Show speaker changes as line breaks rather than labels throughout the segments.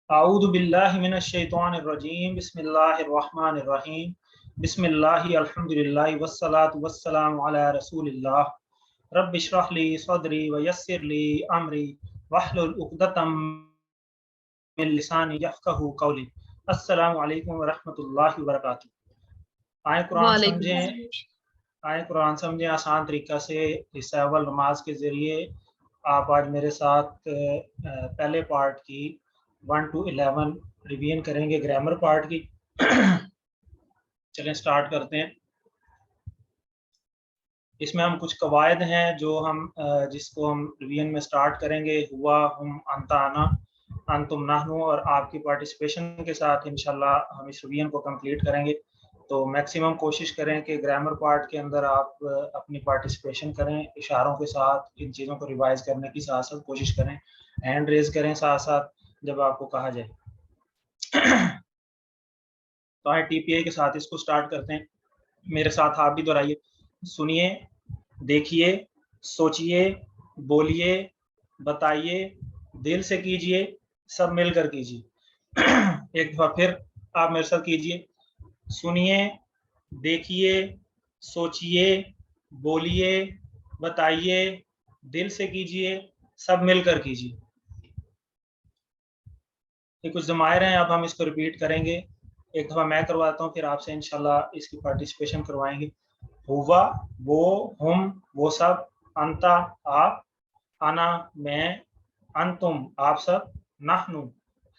अऊज़ु बिल्लाहि मिनश शैतानिर रजीम बिस्मिल्लाहिर रहमानिर रहीम बिस्मिल्लाहि अल्हम्दुलिल्लाहि वस्सलातु वस्सलामु अला रसूलिल्लाह रब्बि इश्रह ली सदरी व यस्सिर ली अमरी वहलुल उक़दतम मिन लिसानी यफ़क़हू क़ौली। अस्सलामु अलैकुम व रहमतुल्लाहि व बरकातुहू। आए कुरान समझें आसान तरीक़ा से। हिस्सा अव्वल नमाज के ज़रिए आप आज मेरे साथ पहले पार्ट की 1 to 11 रिवीजन करेंगे, ग्रामर पार्ट की। चलें स्टार्ट करते हैं। इसमें हम कुछ कवायद हैं जो हम जिसको हम रिवीजन में स्टार्ट करेंगे। हुआ, हम, अंता, आना, अंतुम, नहनु, और आपकी पार्टिसिपेशन के साथ इंशाल्लाह हम इस रिवीजन को कंप्लीट करेंगे। तो मैक्सिमम कोशिश करें कि ग्रामर पार्ट के अंदर आप अपनी पार्टिसिपेशन करें, इशारों के साथ इन चीज़ों को रिवाइज करने की साथ साथ कोशिश करें, हैंड रेज करें साथ साथ जब आपको कहा जाए। तो आए टीपीए के साथ इसको स्टार्ट करते हैं। मेरे साथ आप भी दोहराइए। सुनिए, देखिए, सोचिए, बोलिए, बताइए, दिल से कीजिए, सब मिलकर कीजिए। एक दफा फिर आप मेरे साथ कीजिए। सुनिए, देखिए, सोचिए, बोलिए, बताइए, दिल से कीजिए, सब मिलकर कीजिए। ये कुछ ज़मायर हैं, अब हम इसको रिपीट करेंगे। एक दफ़ा मैं करवाता हूँ, फिर आपसे इंशाल्लाह इसकी पार्टिसिपेशन करवाएंगे। हुआ, वो, हम, वो सब, अंता, आप, अना, मैं, अंतुम, आप सब, नहनु,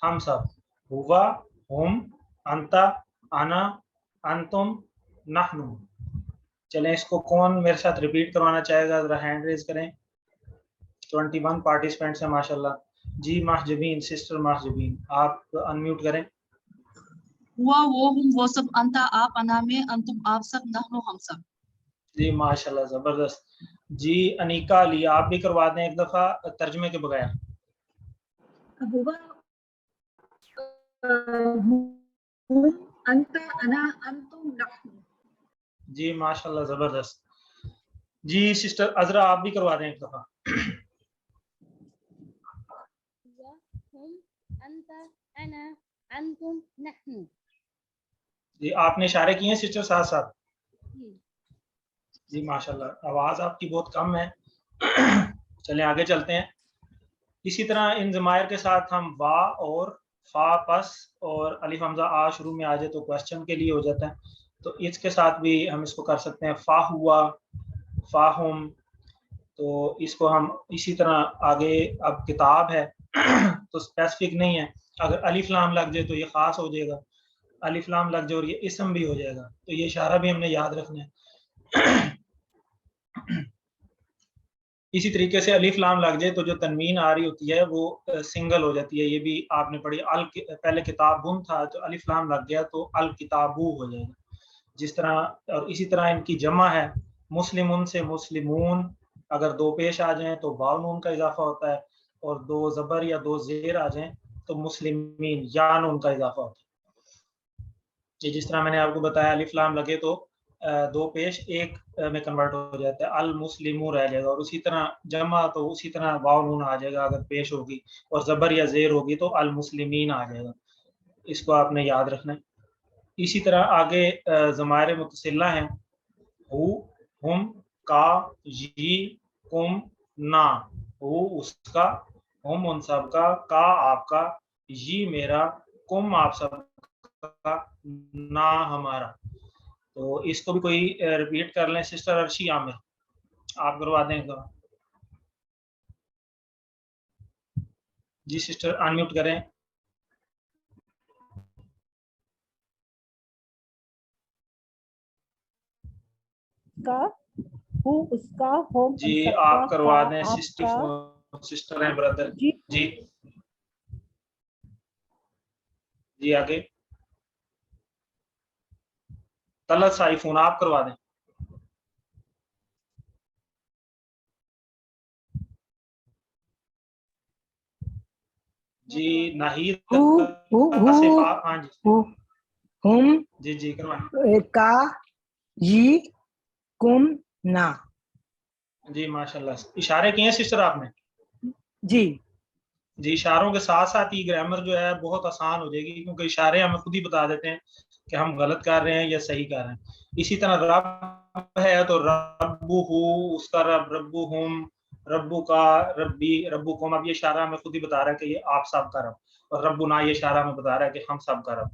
हम सब। हुआ, हम, अंता, अना, अंतुम, नहनु। चलें, इसको कौन मेरे साथ रिपीट करवाना चाहेगा, ज़रा हैंड रेज करें। 21 पार्टिसिपेंट्स हैं माशाल्लाह। जी महजबीन, सिस्टर महजबीन, आप अनम्यूट करें।
हुआ, वो, हम, वो सब, अंता, आप, अना, में, अंतुम, आप सब, नहनु, हम सब।
जी माशाल्लाह, जबरदस्त। जी अनीका अली, आप भी करवा दें एक दफा तर्जमे के बगैर।
हुआ, हम, अंता, अना, अंतुम, नहनु।
जी माशाल्लाह, जबरदस्त। जी सिस्टर अजरा, आप भी करवा दें एक दफा।
हम, अंता, अना, अंतुम, नहनु।
जी आपने इशारे किए हैं सिस्टर साथ साथ। जी माशाल्लाह, आवाज़ आपकी बहुत कम है। चलें आगे चलते हैं। इसी तरह इन ज़मायर के साथ हम वा और फा, पस और अलिफ हमजा आ शुरू में आ जाए तो क्वेश्चन के लिए हो जाता है, तो इसके साथ भी हम इसको कर सकते हैं। फा हुआ, फा हम, तो इसको हम इसी तरह आगे। अब किताब है तो स्पेसिफिक नहीं है, अगर अलिफ लाम लग जाए तो ये ख़ास हो जाएगा, अलिफ लाम लग जाए और ये इसम भी हो जाएगा, तो ये इशारा भी हमने याद रखना है। इसी तरीके से अलिफ लाम लग जाए तो जो तनवीन आ रही होती है वो सिंगल हो जाती है, ये भी आपने पढ़ी। पहले किताबुन था तो अलिफ लाम लग गया तो अल किताबू हो जाएगा, जिस तरह। और इसी तरह इनकी जमा है, मुस्लिमुन से मुस्लिमून, अगर दो पेश आ जाएं तो वाव नून का इजाफा होता है, और दो ज़बर या दो ज़ेर आ जाएं तो मुस्लिमीन या नून का इजाफा होता है। ये जिस तरह मैंने आपको बताया, अलिफ लाम लगे तो दो पेश एक में कन्वर्ट हो जाता है, अल मुस्लिमू रह जाएगा, और उसी तरह जमा तो उसी तरह वाव नून आ जाएगा अगर पेश होगी, और ज़बर या ज़ेर होगी तो अल मुस्लिमीन आ जाएगा। इसको आपने याद रखना है। इसी तरह आगे ज़मायर मुतसिला हैं, हु, हम, का, जी, कुम, ना। हु उसका, हम उन सब का आपका, जी मेरा, कुम आप सब का, ना हमारा। तो इसको भी कोई रिपीट कर लें। सिस्टर अर्शी आमिर, आप करवा दें तो। जी सिस्टर अनम्यूट करें।
का, हु उसका, हम
जी
उन
आप
सबका,
करवा
का
दें।
आपका।
सिस्टर हैं ब्रदर।
जी
जी जी आगे तलत साइफून, आप करवा दें। जी नाहिद आसिफ, हाँ जी
हम,
जी जी करवाएं।
का, जी, कुम, ना।
जी माशाल्लाह, इशारे किए हैं सिस्टर आपने।
जी
جی اشاروں کے ساتھ ساتھ ہی گرامر جو ہے بہت آسان ہو جائے گی، کیونکہ اشارے ہمیں خود ہی بتا دیتے ہیں کہ ہم غلط کر رہے ہیں یا صحیح کر رہے ہیں. اسی طرح رب ہے تو ربو اس کا رب، ربو ہم، ربو کا ربی، ربو کوم. اب یہ اشارہ ہمیں خود ہی بتا رہا ہے کہ یہ آپ سب کا رب، اور ربو نا یہ اشارہ ہمیں بتا رہا ہے کہ ہم سب کا رب.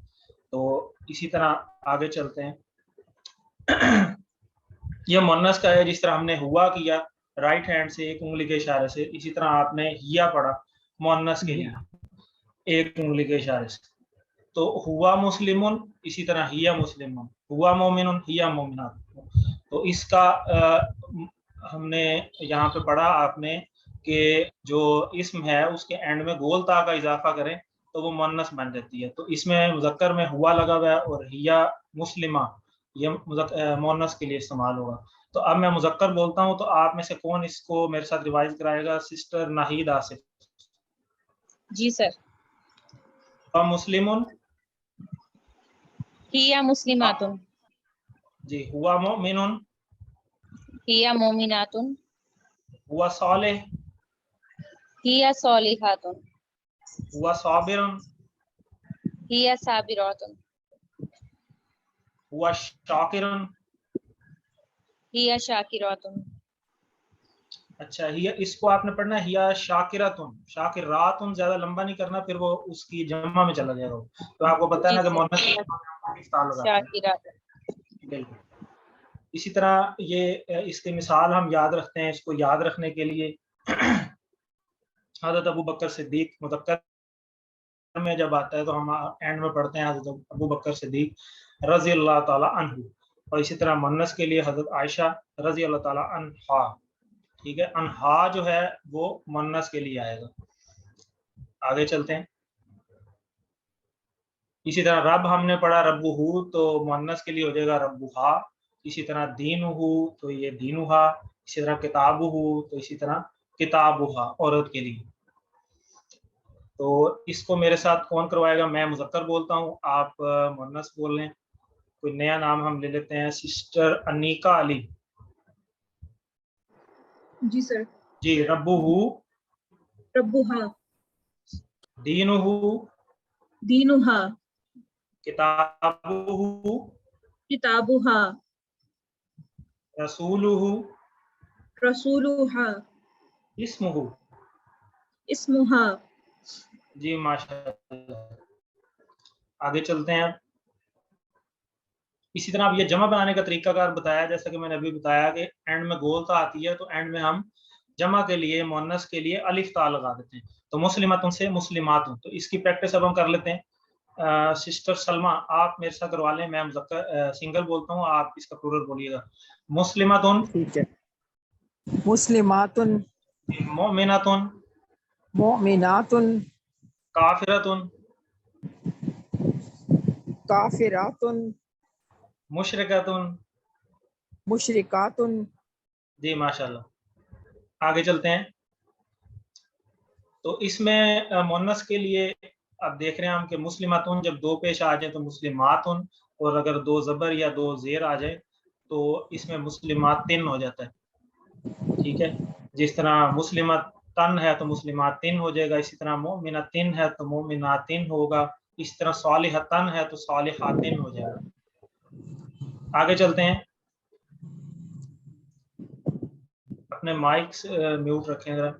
تو اسی طرح آگے چلتے ہیں. یہ مونس کا ہے، جس طرح ہم نے ہوا کیا رائٹ ہینڈ سے ایک انگلی کے اشارے سے، اسی طرح آپ نے ہیا پڑھا مونس کے لیے ایک انگلی کے اشارے سے. تو ہوا مسلمون، اسی طرح ہیا مسلمون، ہوا مومنون ہیا مومنات. تو اس کا ہم نے یہاں پہ پڑھا آپ نے کہ جو اسم ہے اس کے اینڈ میں گول تا کا اضافہ کریں تو وہ مونس بن جاتی ہے. تو اس میں مذکر میں ہوا لگا ہوا ہے اور ہیا مسلمہ یہ مونس کے لیے استعمال ہوگا. تو اب میں مذکر بولتا ہوں تو آپ میں سے کون اس کو میرے ساتھ ریوائز کرائے گا؟ سسٹر ناہید آصف.
جی سر.
مسلمون،
ہیا مسلماتن،
جی. ہوا مومنون،
ہیا مومناتن،
ہوا صالح،
ہیا صالحاتن،
ہوا صابرن،
ہیا صابراتن،
ہوا شاکرن.
ہیا شاکراتن.
اچھا اس کو آپ نے پڑھنا ہے ہیا شاکراتن. شاکراتن زیادہ لمبا نہیں کرنا، پھر وہ اس کی جمع میں چلا جائے گا. تو آپ کو پتہ ہے نا کہ مونس
شاکراتن.
بالکل. اسی طرح یہ اس کی مثال ہم یاد رکھتے ہیں. اس کو یاد رکھنے کے لیے حضرت ابو بکر صدیق مذکر میں جب آتا ہے تو ہم اینڈ میں پڑھتے ہیں حضرت ابو بکر صدیق رضی اللہ تعالی عنہ. اور اسی طرح مونس کے لیے حضرت عائشہ رضی اللہ تعالی عنہا. ٹھیک ہے، انہا جو ہے وہ مونس کے لیے آئے گا. آگے چلتے ہیں. اسی طرح رب ہم نے پڑھا ربو ہو تو مونس کے لیے ہو جائے گا ربوہا. اسی طرح دین ہو تو یہ دینوہا. اسی طرح کتاب ہو تو اسی طرح کتابوہا عورت کے لیے. تو اس کو میرے ساتھ کون کروائے گا؟ میں مذکر بولتا ہوں، آپ مونس بول لیں. کوئی نیا نام ہم لے لیتے ہیں. سسٹر انیکا علی.
جی سر.
جی. ربو ہو،
ربوہا،
دینو ہو،
دینوہا،
کتابو ہو،
کتابوہا،
رسولو ہو،
رسولوہا،
اسمو ہو.
اسموہا.
جی ماشاء اللہ. آگے چلتے ہیں. اسی طرح اب یہ جمع بنانے کا طریقہ کار بتایا، جیسا کہ میں نے ابھی بتایا کہ اینڈ میں گول تا آتی ہے تو اینڈ میں ہم جمع کے لیے مونس کے لیے الف تا لگا دیتے ہیں. تو مسلماتن سے مسلماتن. تو اس کی پریکٹس اب ہم کر لیتے ہیں. سسٹر سلمہ آپ میرے ساتھ کروا لیں. میں مذکر سنگل بولتا ہوں، آپ اس کا پلورل بولیے گا. مسلماتن،
ٹھیک ہے. مسلماتن،
مؤمناتن،
مؤمناتن،
کافراتن،
کافراتن،
مشرکاتن.
مشرکاتن.
جی ماشاء اللہ. آگے چلتے ہیں. تو اس میں مونس کے لیے اب دیکھ رہے ہیں ہم کہ مسلماتن جب دو پیش آ جائیں تو مسلماتن، اور اگر دو زبر یا دو زیر آ جائے تو اس میں مسلماتن ہو جاتا ہے. ٹھیک ہے، جس طرح مسلماتن ہے تو مسلماتن ہو جائے گا. اسی طرح مومناتن ہے تو مومناتن ہوگا. اس طرح صالحتن ہے تو صالحاتن ہو جائے گا. آگے چلتے ہیں. اپنے مائکس میوٹ رکھیں ذرا.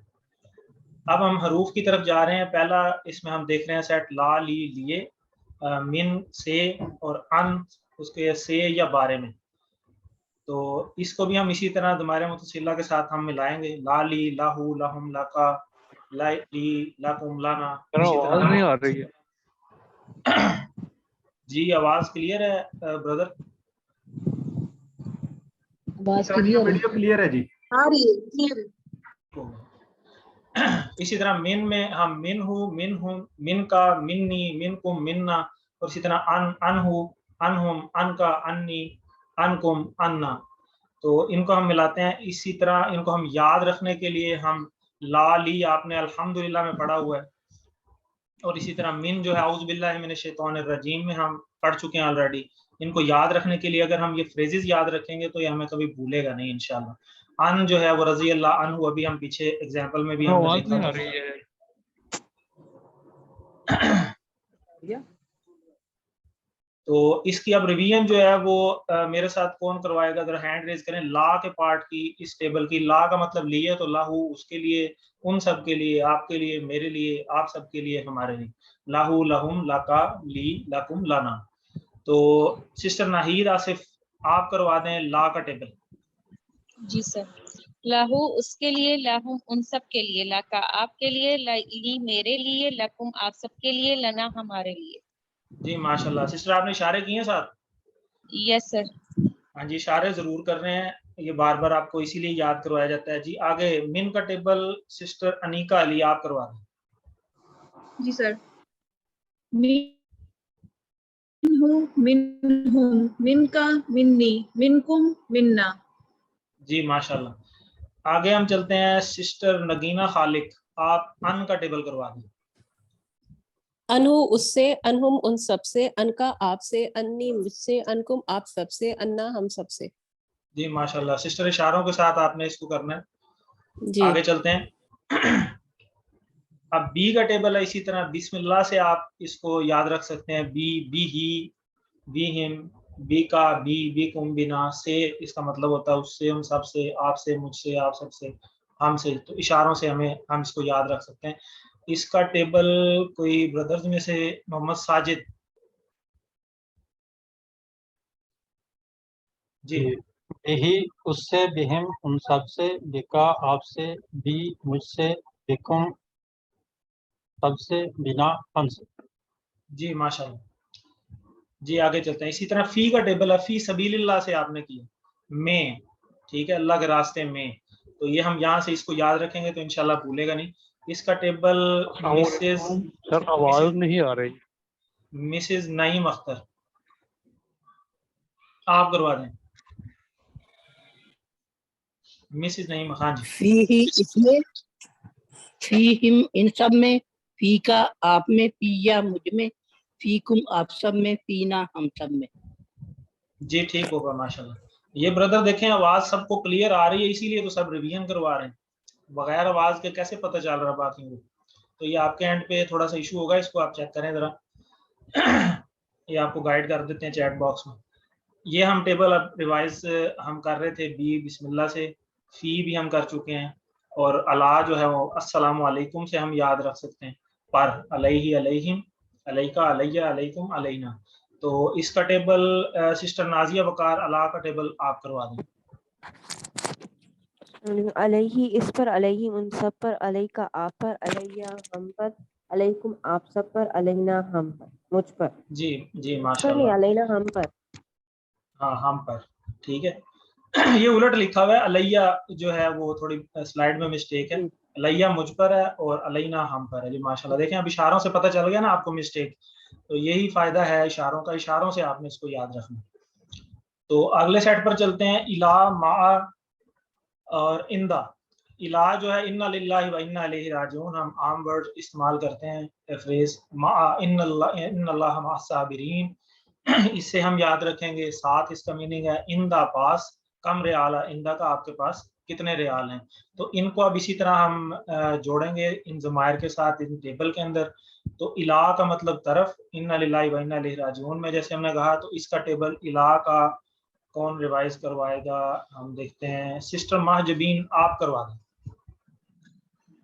اب ہم حروف کی طرف جا رہے ہیں. پہلا اس میں ہم دیکھ رہے ہیں سیٹ لا لی لیے، من سے، اور ان اس کے سے یا بارے میں. تو اس کو بھی ہم اسی طرح ضمائر متصلہ کے ساتھ ہم ملائیں گے. لا لی، لاہو، لہم، لکا، لی، لکم، لانا.
آواز نہیں آ رہی ہے.
جی آواز کلیئر ہے بردر؟
آواز
کلیئر ہے جی.
آ رہی ہے، clear ہے.
اسی طرح من میں ہم من ہوں، من ہوں، من کا، منی، من کم، مننا. اور اسی طرح ان ہوں، ان ہم، ان کا، انی، ان کم، اننا. تو ان کو ہم ملاتے ہیں. اسی طرح ان کو ہم یاد رکھنے کے لیے ہم لا لی آپ نے الحمدللہ میں پڑھا ہوا ہے. اور اسی طرح من جو ہے اعوذ باللہ من الشیطان الرجیم میں ہم پڑھ چکے ہیں آلریڈی. ان کو یاد رکھنے کے لیے اگر ہم یہ فریزز یاد رکھیں گے تو یہ ہمیں کبھی بھولے گا نہیں انشاءاللہ. ان جو ہے وہ رضی اللہ عنہ، ابھی ہم پیچھے ایگزامپل میں بھی ہم نے
آواز
دیکھا
نہیں
تھا.
آ رہی ہے.
تو اس کی اب ریویژن جو ہے وہ میرے ساتھ کون کروائے گا؟ ذرا ہینڈ ریز کریں. لا کے پارٹ کی اس ٹیبل کی، لا کا مطلب لیے تو لاہو اس کے لیے، ان سب کے لیے، آپ کے لیے، میرے لیے، آپ سب کے لیے، ہمارے لیے. لاہو، لہم، لاکا، لی، لکم، لانا. تو سسٹر ناہید آصف آپ کروا دیں لا کا ٹیبل.
جی سر. لاہو اس کے لیے، لاہم ان سب کے لیے، لاکا آپ کے لیے، لی میرے لیے، لکم آپ سب کے لیے، لنا ہمارے لیے.
جی ماشاء اللہ. سسٹر آپ نے اشارے کیے ہیں ساتھ؟
یس سر.
ہاں جی، اشارے ضرور کر رہے ہیں، یہ بار بار آپ کو اسی لیے یاد کروایا جاتا ہے. جی آگے من کا ٹیبل سسٹر انیکا علی آپ کروا دیں.
جی سر. منہم، من کا، منی، منکم، منا.
جی ماشاء اللہ. آگے ہم چلتے ہیں سسٹر نگینہ خالق، آپ ان کا ٹیبل کروا دیں.
انہو اس سے، انہم ان سب سے، ان کا آپ سے، انی مجھ سے، انکم آپ سب سے، انا ہم سب سے.
جی ماشاء اللہ. سسٹر اشاروں کے ساتھ آپ نے اس کو کرنا ہے.
جی.
آگے چلتے ہیں. اب بی کا ٹیبل ہے، اسی طرح بسم اللہ سے آپ اس کو یاد رکھ سکتے ہیں. بی، بی ہی، بی ہم، بی کا، بی کم، بنا. سے اس کا مطلب ہوتا ہے اس سے، ان سب سے، آپ سے، مجھ سے، آپ سب سے، ہم سے. تو اشاروں سے ہم اس کو یاد رکھ سکتے ہیں. اس کا ٹیبل کوئی بردرز میں سے محمد ساجد. جی
بہی اس سے، بہم ان سب سے، بکا آپ سے، بی مجھ سے، بکم سب سے، بنا ہم سے.
جی ماشاء اللہ. جی آگے چلتے ہیں. اسی طرح فی کا ٹیبل ہے، فی سبیل اللہ سے آپ نے کیا، میں، ٹھیک ہے، اللہ کے راستے میں. تو یہ ہم یہاں سے اس کو یاد رکھیں گے تو انشاءاللہ بھولے گا نہیں. اس کا ٹیبل مسز،
سر آواز نہیں آ رہی.
مسز نعیم اختر آپ کروا دیں. مسز نعیم، ہاں جی.
فی ہی اس میں، فی ہم ان سب میں، فی کا آپ میں، فیا مجھ میں، فی کم آپ سب میں، فینا ہم سب میں.
جی ٹھیک ہوگا ماشاءاللہ. یہ بردر دیکھیں آواز سب کو کلیئر آ رہی ہے، اسی لیے تو سب ریویژن کروا رہے ہیں. بغیر آواز کے کیسے پتہ چل رہا باقی کو؟ تو یہ آپ کے اینڈ پہ تھوڑا سا ایشو ہوگا، اس کو آپ چیک کریں ذرا. یہ آپ کو گائیڈ کر دیتے ہیں چیٹ باکس میں. یہ ہم ٹیبل اب ریوائز ہم کر رہے تھے بی بسم اللہ سے، فی بھی ہم کر چکے ہیں، اور الا جو ہے وہ السلام علیکم سے ہم یاد رکھ سکتے ہیں. پر، علیہ، علیہم، علیکہ، علیہ، علیکم، علینا. تو اس کا ٹیبل سسٹر نازیہ وقار الا کا ٹیبل آپ کروا دیں.
علیہ اس پر، علیہ ان سب پر، علیکہ آپ پر، علیہ ہم پر، علیکم آپ سب پر، علینا ہم پر، مجھ پر.
جی جی
مجھ
ماشاء
پر نہیں،
اللہ.
علینا ہم پر.
ہاں ہم پر، ٹھیک ہے. یہ الٹ لکھا ہوا ہے، علیہ جو ہے وہ تھوڑی سلائڈ میں مسٹیک ہے. علیہ مجھ پر ہے اور علینا ہم پر ہے. جی ماشاء اللہ. دیکھیں اب اشاروں سے پتہ چل گیا نا آپ کو مسٹیک. تو یہی فائدہ ہے اشاروں کا، اشاروں سے آپ نے اس کو یاد رکھنا. تو اگلے سیٹ پر چلتے ہیں. الا، ما اور اندا. الا جو ہے انا للہ و انا الیہ راجعون، ہم عام ورڈ استعمال کرتے ہیں فریز. ما، ان اللہ مع الصابرین، اس سے ہم یاد رکھیں گے. ساتھ اس کا میننگ ہے اندا پاس، کم ریال ہے، اندا کا آپ کے پاس کتنے ریال ہیں. تو ان کو اب اسی طرح ہم جوڑیں گے ان ضمائر کے ساتھ ان ٹیبل کے اندر. تو الا کا مطلب طرف، انا للہ و انا الیہ راجعون میں جیسے ہم نے کہا. تو اس کا ٹیبل الا کا کون ریوائز کروائے گا؟ ہم دیکھتے ہیں. سسٹر مہجبین آپ کروا دیں.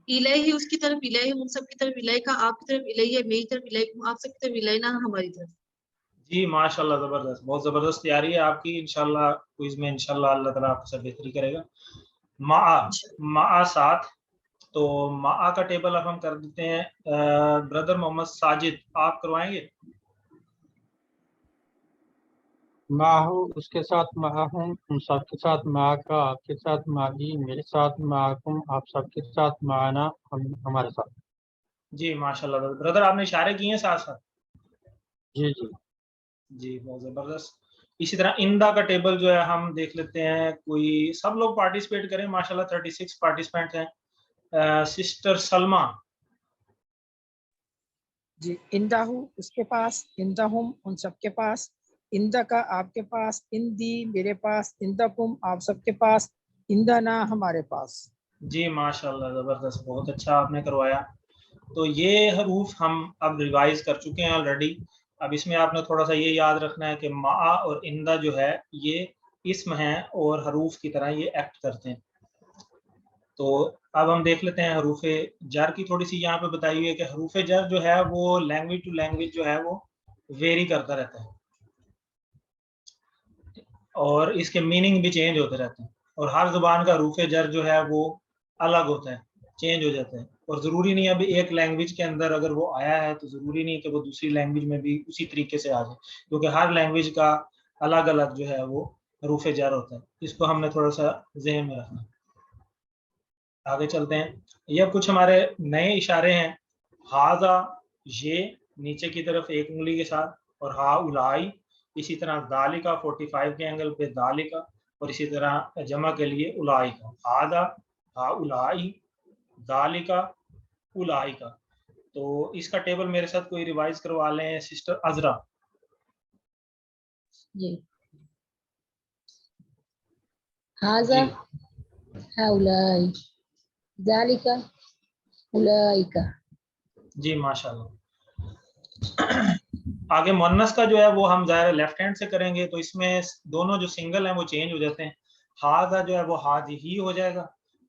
الہی اس کی طرف، الہی ان سب کی طرف، الہی کا آپ کی طرف، الہی میری طرف، الہی آپ سب کی طرف، الہینا ہماری طرف.
جی ماشاء اللہ، زبردست، بہت زبردست تیاری ہے آپ کی. انشاءاللہ کوئز میں انشاءاللہ اللہ تعالیٰ آپ سے بہتری کرے گا. مع ساتھ. تو مع کا ٹیبل اب ہم کر دیتے ہیں. بردر محمد ساجد آپ کروائیں گے.
معہو اس کے ساتھ، معہم ان سب کے ساتھ، معاکا آپ کے ساتھ، معی میرے ساتھ، معاکم آپ سب کے ساتھ، معنا ہمارے ساتھ.
جی ماشاء اللہ. بردر آپ نے اشارے کیے ہیں ساتھ ساتھ.
جی جی
جی بہت زبردست. اسی طرح اندا کا ٹیبل جو ہے ہم دیکھ لیتے ہیں. کوئی سب لوگ پارٹیسپیٹ کریں. ماشاءاللہ 36 پارٹیسپینٹ ہیں. سسٹر سلمہ.
جی انداہو اس کے پاس، اندہم ان سب کے پاس، اندہ کا آپ کے پاس، اندی میرے پاس، اندکم آپ سب کے پاس، اندنا ہمارے پاس.
جی ماشاء اللہ زبردست، بہت اچھا آپ نے کروایا. تو یہ حروف ہم اب ریوائز کر چکے ہیں آلریڈی. اب اس میں آپ نے تھوڑا سا یہ یاد رکھنا ہے کہ ما اور اندہ جو ہے یہ اسم ہیں اور حروف کی طرح یہ ایکٹ کرتے ہیں. تو اب ہم دیکھ لیتے ہیں حروف جر کی تھوڑی سی یہاں پہ بتائی ہوئی ہے کہ حروف جر جو ہے وہ لینگویج ٹو لینگویج جو ہے وہ ویری کرتا رہتا ہے اور اس کے میننگ بھی چینج ہوتے رہتے ہیں, اور ہر زبان کا حروف جر جو ہے وہ الگ ہوتا ہے, چینج ہو جاتا ہے, اور ضروری نہیں ابھی ایک لینگویج کے اندر اگر وہ آیا ہے تو ضروری نہیں کہ وہ دوسری لینگویج میں بھی اسی طریقے سے آ جائے, کیونکہ ہر لینگویج کا الگ الگ جو ہے وہ حروف جر ہوتا ہے. اس کو ہم نے تھوڑا سا ذہن میں رکھنا. آگے چلتے ہیں. یہ کچھ ہمارے نئے اشارے ہیں. ہاذا یہ نیچے کی طرف ایک انگلی کے ساتھ, اور ہا الائی اسی طرح ذالکا 45 کے اینگل پہ ذالکا, اور اسی طرح جمع کے لیے الائی کا. ہاذا ہا الائی ذالکا الائی کا. تو اس کا ٹیبل میرے ساتھ کوئی ریوائز کروا لیں سسٹر عذرا.
جی ہاذا ہؤلائی ذالک اولئک.
جی ماشاء اللہ. آگے مؤنث کا جو ہے وہ ہم ظاہر لیفٹ ہینڈ سے کریں گے, تو اس میں دونوں جو سنگل ہیں وہ چینج ہو جاتے ہیں. ہاذا جو ہے وہ ہاذہی ہو جائے گا,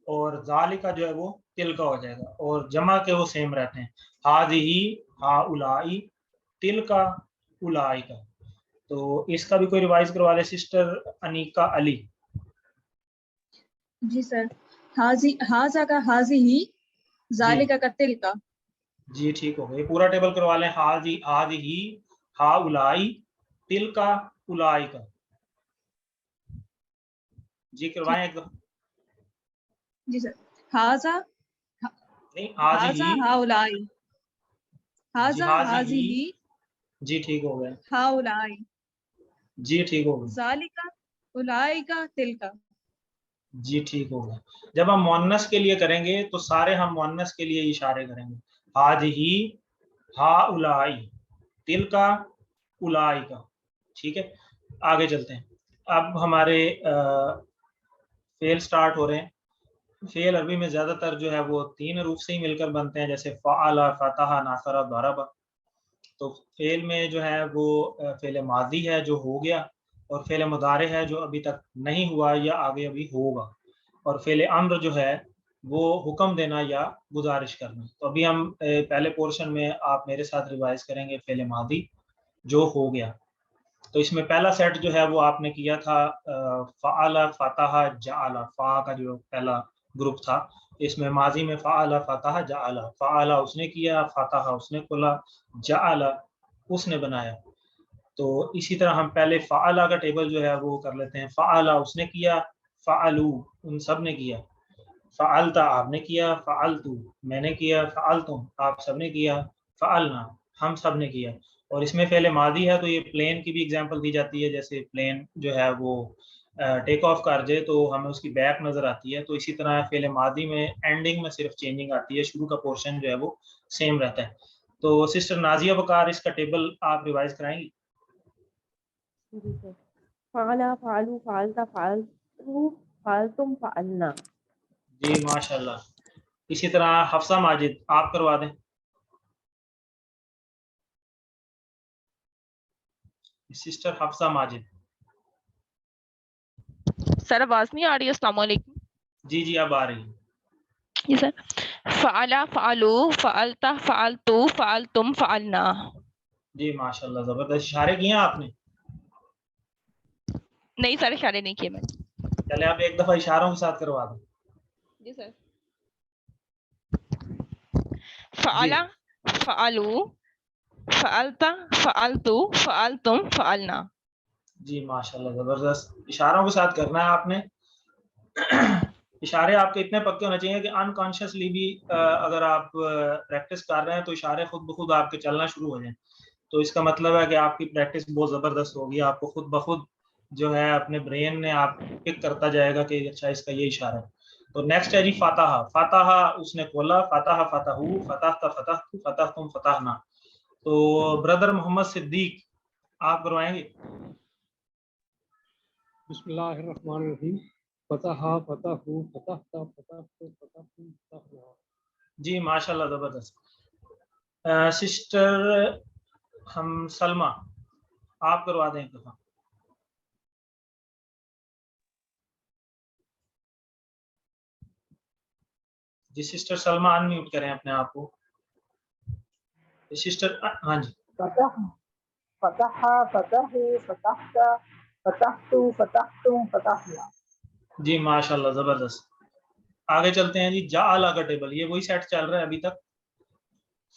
اور ذالکا جو ہے وہ تلکا ہو جائے گا, اور جمع کے وہ سیم رہتے ہیں. ہاذہی ہؤلائی تلکا اولئک. تو اس کا بھی کوئی ریوائز کروا لے سسٹر انیکا علی.
جی سر. ہاذا کا ہاذہی, ذالک کا تلکا.
جی ٹھیک ہو گیا. پورا ٹیبل کروا لیں. ہاذہی ہؤلائی تلکا اولئک. جی کروائیں ایک دفعہ.
جی سر. ہاذا
نہیں
ہاذا ہؤلائی, ہاذا ہاذہی
جی ٹھیک ہو گیا.
ہؤلائی,
جی ٹھیک ہو گیا.
ذالک اولئک تلکا.
جی ٹھیک ہو گیا. جب ہم مؤنث کے لیے کریں گے تو سارے ہم مؤنث کے لیے اشارے کریں گے. ہاذہی ہؤلائی تلکا اولئک. ٹھیک ہے, آگے چلتے ہیں. اب ہمارے فعل سٹارٹ ہو رہے ہیں. فعل عربی میں زیادہ تر جو ہے وہ 3 حروف سے ہی مل کر بنتے ہیں, جیسے فعل, فتح, نصر, ضرب. تو فعل میں جو ہے وہ فعل ماضی ہے جو ہو گیا, اور فعل مضارع ہے جو ابھی تک نہیں ہوا یا آگے ابھی ہوگا, اور فعل امر جو ہے وہ حکم دینا یا گزارش کرنا. تو ابھی ہم پہلے پورشن میں آپ میرے ساتھ ریوائز کریں گے فعل ماضی جو ہو گیا. تو اس میں پہلا سیٹ جو ہے وہ آپ نے کیا تھا فعل, فتح, جعل. فا کا جو پہلا گروپ تھا, اس میں ماضی میں فعل, فتح, جعل. فعل اس نے کیا, فتح اس نے کھولا, جعل اس نے بنایا. تو اسی طرح ہم پہلے فعل کا ٹیبل جو ہے وہ کر لیتے ہیں. فعل اس نے کیا, فعلو ان سب نے کیا, فعلت آپ نے کیا, فعلتو میں نے کیا, فعلتم آپ سب نے کیا, فعلنا ہم سب نے کیا. اور اس میں فعل ماضی ہے تو یہ پلین کی بھی اگزامپل دی جاتی ہے, جیسے پلین جو ہے وہ ٹیک آف کر جائے تو ہمیں اس کی بیک نظر آتی ہے. تو اسی طرح فعل ماضی میں اینڈنگ میں صرف چینجنگ آتی ہے, شروع کا پورشن جو ہے وہ سیم رہتا ہے. تو سسٹر نازیہ بکار اس کا ٹیبل آپ ریوائز کرائیں گی.
جی سر. فعلا فعلو فعلتا فعلتو فعلتم فعلنا.
جی ماشاء اللہ. اسی طرح حفصہ ماجد آپ کروا دیں. سسٹر حفصہ ماجد.
سر آواز نہیں آ رہی ہے؟ السلام علیکم.
جی جی اب آ رہی ہے.
جی سر. فعلا فعلو فعلتا فعلتو فعلتم فعلنا.
جی ماشاء اللہ زبردست. اشارے کیے ہیں آپ نے؟
نہیں سر اشارے نہیں کیے میں.
چلے آپ ایک دفعہ اشاروں کے ساتھ کروا دیں.
جی سر. فعلا فعلو فعلتا فعلتو فعلتم فعلنا.
جی ماشاء اللہ زبردست. اشاروں کے ساتھ کرنا ہے آپ نے. اشارے آپ کے اتنے پکے ہونے چاہیے کہ انکانشیسلی بھی اگر آپ پریکٹس کر رہے ہیں تو اشارے خود بخود آپ کے چلنا شروع ہو جائیں. تو اس کا مطلب ہے کہ آپ کی پریکٹس بہت زبردست ہوگی. آپ کو خود بخود جو ہے اپنے برین نے آپ پک کرتا جائے گا کہ اچھا اس کا یہ اشارہ ہے. تو نیکسٹ ہے جی فاتحہ. فاتحہ اس نے کھولا, فتح فتحو, فتحت فتحت, فتحتم فتحنا. تو بردر محمد صدیق آپ کروائیں گے.
بسم اللہ الرحمن الرحیم. فتح فتح فتح فتح فتح.
جی ماشاء اللہ زبردست. सिस्टर हम सलमा, आप करवा दें एक दफा। जी सिस्टर सलमा अनम्यूट करें अपने आप को। सिस्टर हाँ जी।
फतह, फतह, फतहु, फतहता, फतहतु, फतहतुम, फतहना।
जी माशाल्लाह जबरदस्त। आगे चलते हैं जी। जाअला का टेबल, ये वही सेट चल रहा है अभी तक।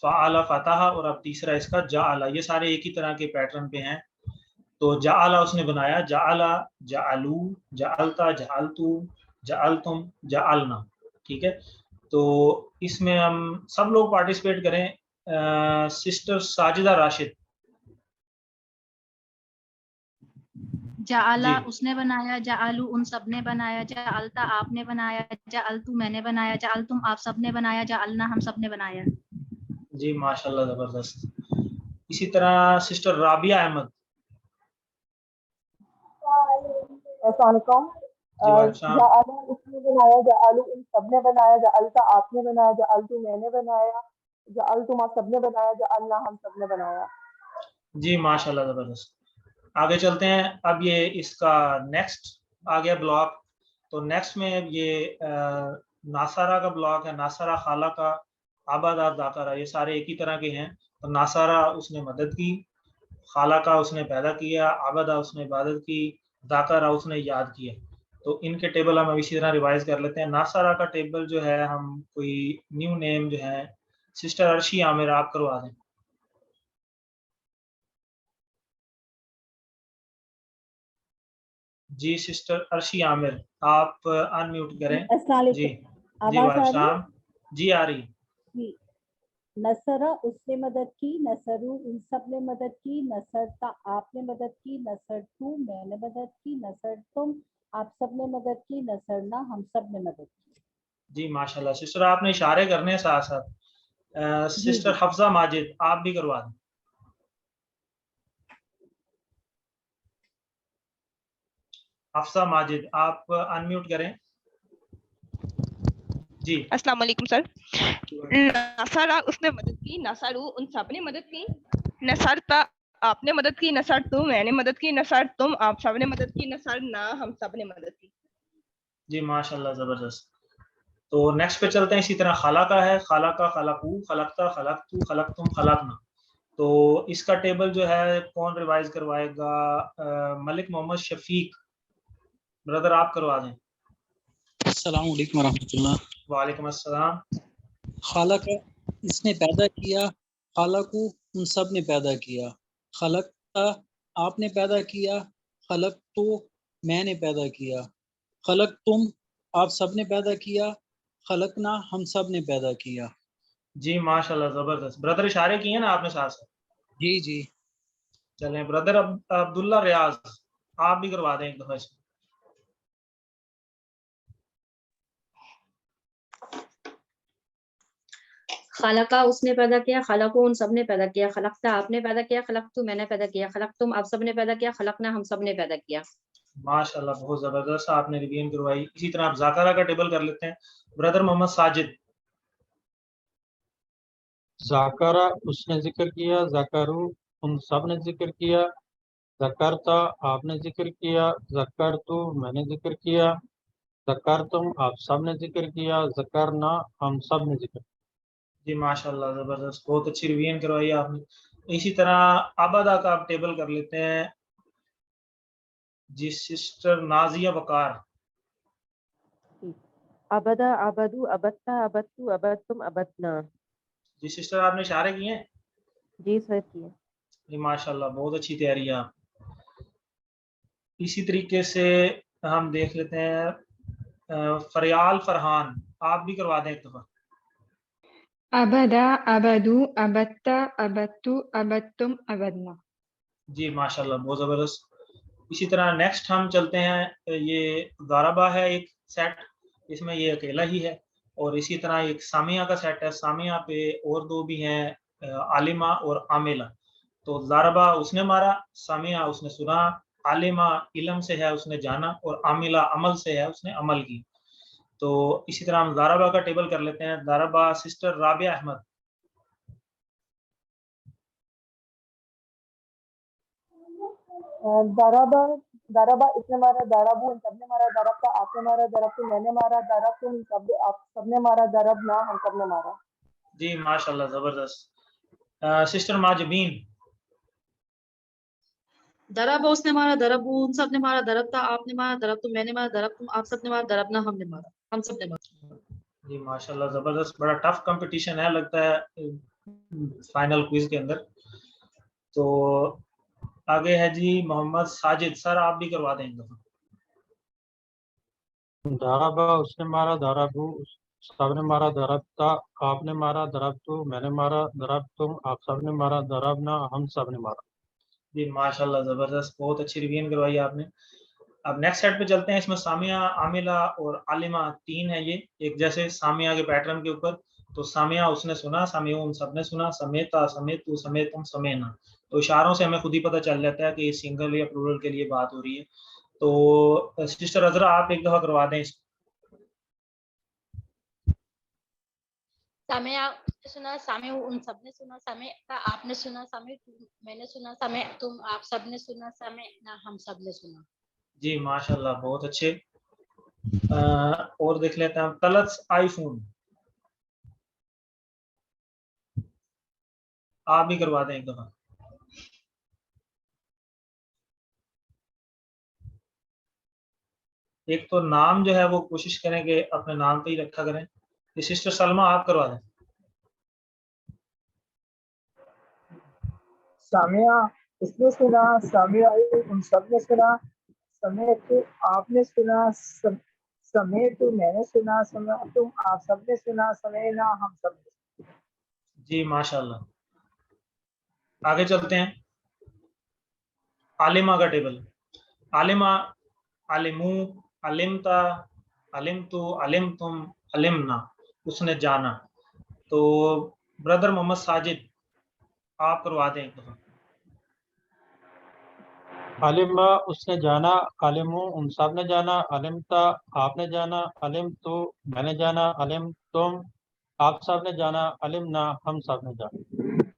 फ़अला फतह और अब तीसरा इसका जाअला, ये सारे एक ही तरह के पैटर्न पे हैं। तो जाअला उसने बनाया, जाअला, जाअलू, जाअलता, जाअलतू, जाअलतुम, जाअलना। ठीक है, तो इसमें हम सब लोग पार्टिसिपेट करें। सिस्टर साजिदा राशिद।
जाअला
जी
उसने बनाया, जाअलू उन सब ने बनाया, जाअलता आपने बनाया, जाअलतू मैंने बनाया, जाअलतुम आप सब ने बनाया, जाअलना हम सब ने बनाया।
जी माशाल्लाह जबरदस्त। इसी तरह सिस्टर राबिया अहमद।
अस्सलाम वालेकुम।
जी वालेकुम सलाम।
जाअला उसने बनाया, जाअलू उन सब ने बनाया, जाअलता आपने बनाया, जाअलतू मैंने बनाया, जाअलतुम आप सब ने बनाया, जाअलना हम सब ने बनाया।
जी माशाल्लाह जबरदस्त। आगे चलते हैं। अब ये इसका नेक्स्ट आ गया ब्लॉक। तो नेक्स्ट में ये नासारा का ब्लॉक है। नासारा, खाला का, आबादा, दाकारा, ये सारे एक ही तरह के हैं। तो नासारा उसने मदद की, खाला का उसने पैदा किया, आबादा उसने इबादत की, दाकारा उसने याद किया। तो इनके टेबल हम इसी तरह रिवाइज कर लेते हैं। नासारा का टेबल जो है, हम कोई न्यू नेम जो है, सिस्टर अर्शी आमिर आप करवा दें। जी सिस्टर अर्शी आमिर आप अनम्यूट करें।
अस्सलाम
जी
वालेकुम,
जी
आवाज आ
वालेकुम
रही है?
सलाम। जी आ रही।
जी। नसरा उसने मदद की, नसरू उन सब ने मदद की, नसरता आपने मदद की, नसरतू मैंने मदद की, नसरतुम आप सब ने मदद की, नसरना हम सब ने मदद की।
जी माशाल्लाह। सिस्टर आपने इशारे करने साथ साथ।
जी
सिस्टर
जी।
हफ्जा माजिद आप भी करवा दें। हफ्सा माजिद आप अनम्यूट करें। जी
अस्सलाम वालेकुम सर। नसरा उसने मदद की, नसरू उन सब ने मदद की, नसरता आपने मदद की, नसरतु मैंने मदद की, नसरतुम आप सब ने मदद की, नसरना हम सब ने मदद की।
जी माशाल्लाह जबरदस्त। तो नेक्स्ट पे चलते हैं। इसी तरह खाला का है, खाला का, खलकू, खलकता, खलकतू, खलकतुम, खलकना। तो इसका टेबल जो है कौन रिवाइज करवाएगा? मलिक मोहम्मद शफीक ब्रदर आप करवा दें।
अस्सलाम वालेकुम वरहमतुल्लाह।
वालेकुम अस्सलाम।
खाला का इसने पैदा किया, खाला को उन सब ने पैदा किया, खलकता आपने पैदा किया, खलक तो मैंने पैदा किया, खलक तुम आप सब ने पैदा किया, खलकना हम सब ने पैदा किया।
जी माशाल्लाह जबरदस्त। ब्रदर इशारे किए ना आपने साथ साथ।
जी जी।
चलें ब्रदर अब्दुल्ला रियाज आप भी करवा दें एक दफा इसको।
खलका उसने पैदा किया, खलको उन सब ने पैदा किया, खलकता आपने पैदा किया, खलकतु मैंने पैदा किया, खलकतुम आप सब ने पैदा किया, खलकना हम सब ने पैदा किया।
माशाल्लाह बहुत जबरदस्त आपने रिवीजन करवाई। इसी तरह आप जाकारा का टेबल कर लेते हैं। ब्रदर मोहम्मद साजिद।
जाकरा उसने जिक्र किया, जकरू उन सब ने जिक्र किया, जकरता आपने जिक्र किया, जकरतु मैंने जिक्र किया, जकरतुम आप सब ने जिक्र किया, जकरना हम सब ने जिक्र।
जी माशाल्लाह जबरदस्त, बहुत अच्छी रिवीजन करवाई आपने। इसी तरह आबादा का आप टेबल कर लेते हैं। जी सिस्टर नाजिया बकार।
अबदा, अबदू, अबत्ता, अबत्तू, अबत्तुम, अबतना।
जी सिस्टर आपने इशारे किए हैं।
जी सर किए।
जी माशाल्लाह बहुत अच्छी तैयारी है आप। इसी तरीके से हम देख लेते हैं फरियाल फरहान आप भी करवा दें एक दफा।
अबदा, अबदू, अबत्ता, अबत्तू, अबत्तुम, अबदना।
जी माशाल्लाह बहुत ज़बरदस्त। इसी तरह नेक्स्ट हम चलते हैं। ये दारबा है एक सेट, इसमें ये अकेला ही है। और इसी तरह एक सामिया का सेट है। सामिया पे और दो भी हैं, आलिमा और आमिला। तो दारबा उसने मारा, सामिया उसने सुना, आलिमा इल्म से है उसने जाना, और आमिला अमल से है उसने अमल की। तो इसी तरह हम दारबा का टेबल कर लेते हैं। दारबा सिस्टर राबिया अहमद।
दराबा दराबा इसने मारा, दराबू इन सबने मारा, दरबता आपने मारा, दरबतु मैंने मारा, दरबतु इन सब आप सबने मारा, दरबना हम सबने मारा।
जी माशाल्लाह, जबरदस्त। सिस्टर माजबीन।
दरबा उसने मारा, दरबू उन सब ने मारा, दरबता आपने मारा, दरबतु मैंने मारा, दरबतुम आप सब ने मारा, दरबना हमने मारा, हम सब ने मारा।
जी माशाल्लाह, जबरदस्त। बड़ा टफ कंपटीशन है लगता है फाइनल क्विज के अंदर। तो आगे है जी मोहम्मद साजिद, सर आप भी करवा दें एक दफा।
दाराबा उसने मारा, दाराबू सबने मारा, दरबता आपने मारा, दरबतु मैंने मारा, दरबतुम आप सबने मारा, दरबना हम सब ने मारा।
जी माशाल्लाह, जबरदस्त, बहुत अच्छी रिवीजन करवाई आपने। अब नेक्स्ट सेट पे चलते हैं। इसमें सामिया, आमिला और आलिमा तीन है ये एक जैसे सामिया के पैटर्न के ऊपर। तो सामिया उसने सुना, सामियून सबने सुना, समेता समेतु समेतुम समेना। तो इशारों से हमें खुद ही पता चल जाता है कि ये सिंगल या प्लूरल के लिए बात हो रही है। तो सिस्टर अजरा आप एक दफा करवा दें इसको।
सामिया सुना, सामे उन सबने सुना, सामे का आपने सुना, सामे मैंने सुना, सामे तुम आप सबने सुना, सामे ना हम सबने सुना।
जी माशाल्लाह, बहुत अच्छे। और देख लेते हैं तलत आईफोन, आप भी करवा दें एक दफा। एक तो नाम जो है वो कोशिश करें कि अपने नाम पे ही रखा करें। ये सिस्टर सलमा आप करवा दें।
सामिया इसने सुना, सामिया उन सब ने सुना, समेत आपने सुना, समेत मैंने सुना, तुम आप सब ने सुना, समेना हम सब ने।
जी माशाल्लाह, आगे चलते हैं। आलिमा का टेबल। आलिमा, आलिमू, अलिमता, अलिमतु, अलिमतुम, अलिमना, उसने जाना। तो ब्रदर मोहम्मद साजिद आप करवा दें एक दफा।
अलिमा उसने जाना, अलिमू उन सब ने जाना, अलिमता आपने जाना, अलिम तो मैंने जाना, अलिम तुम आप सब ने जाना, अलिमना हम सब ने जाना।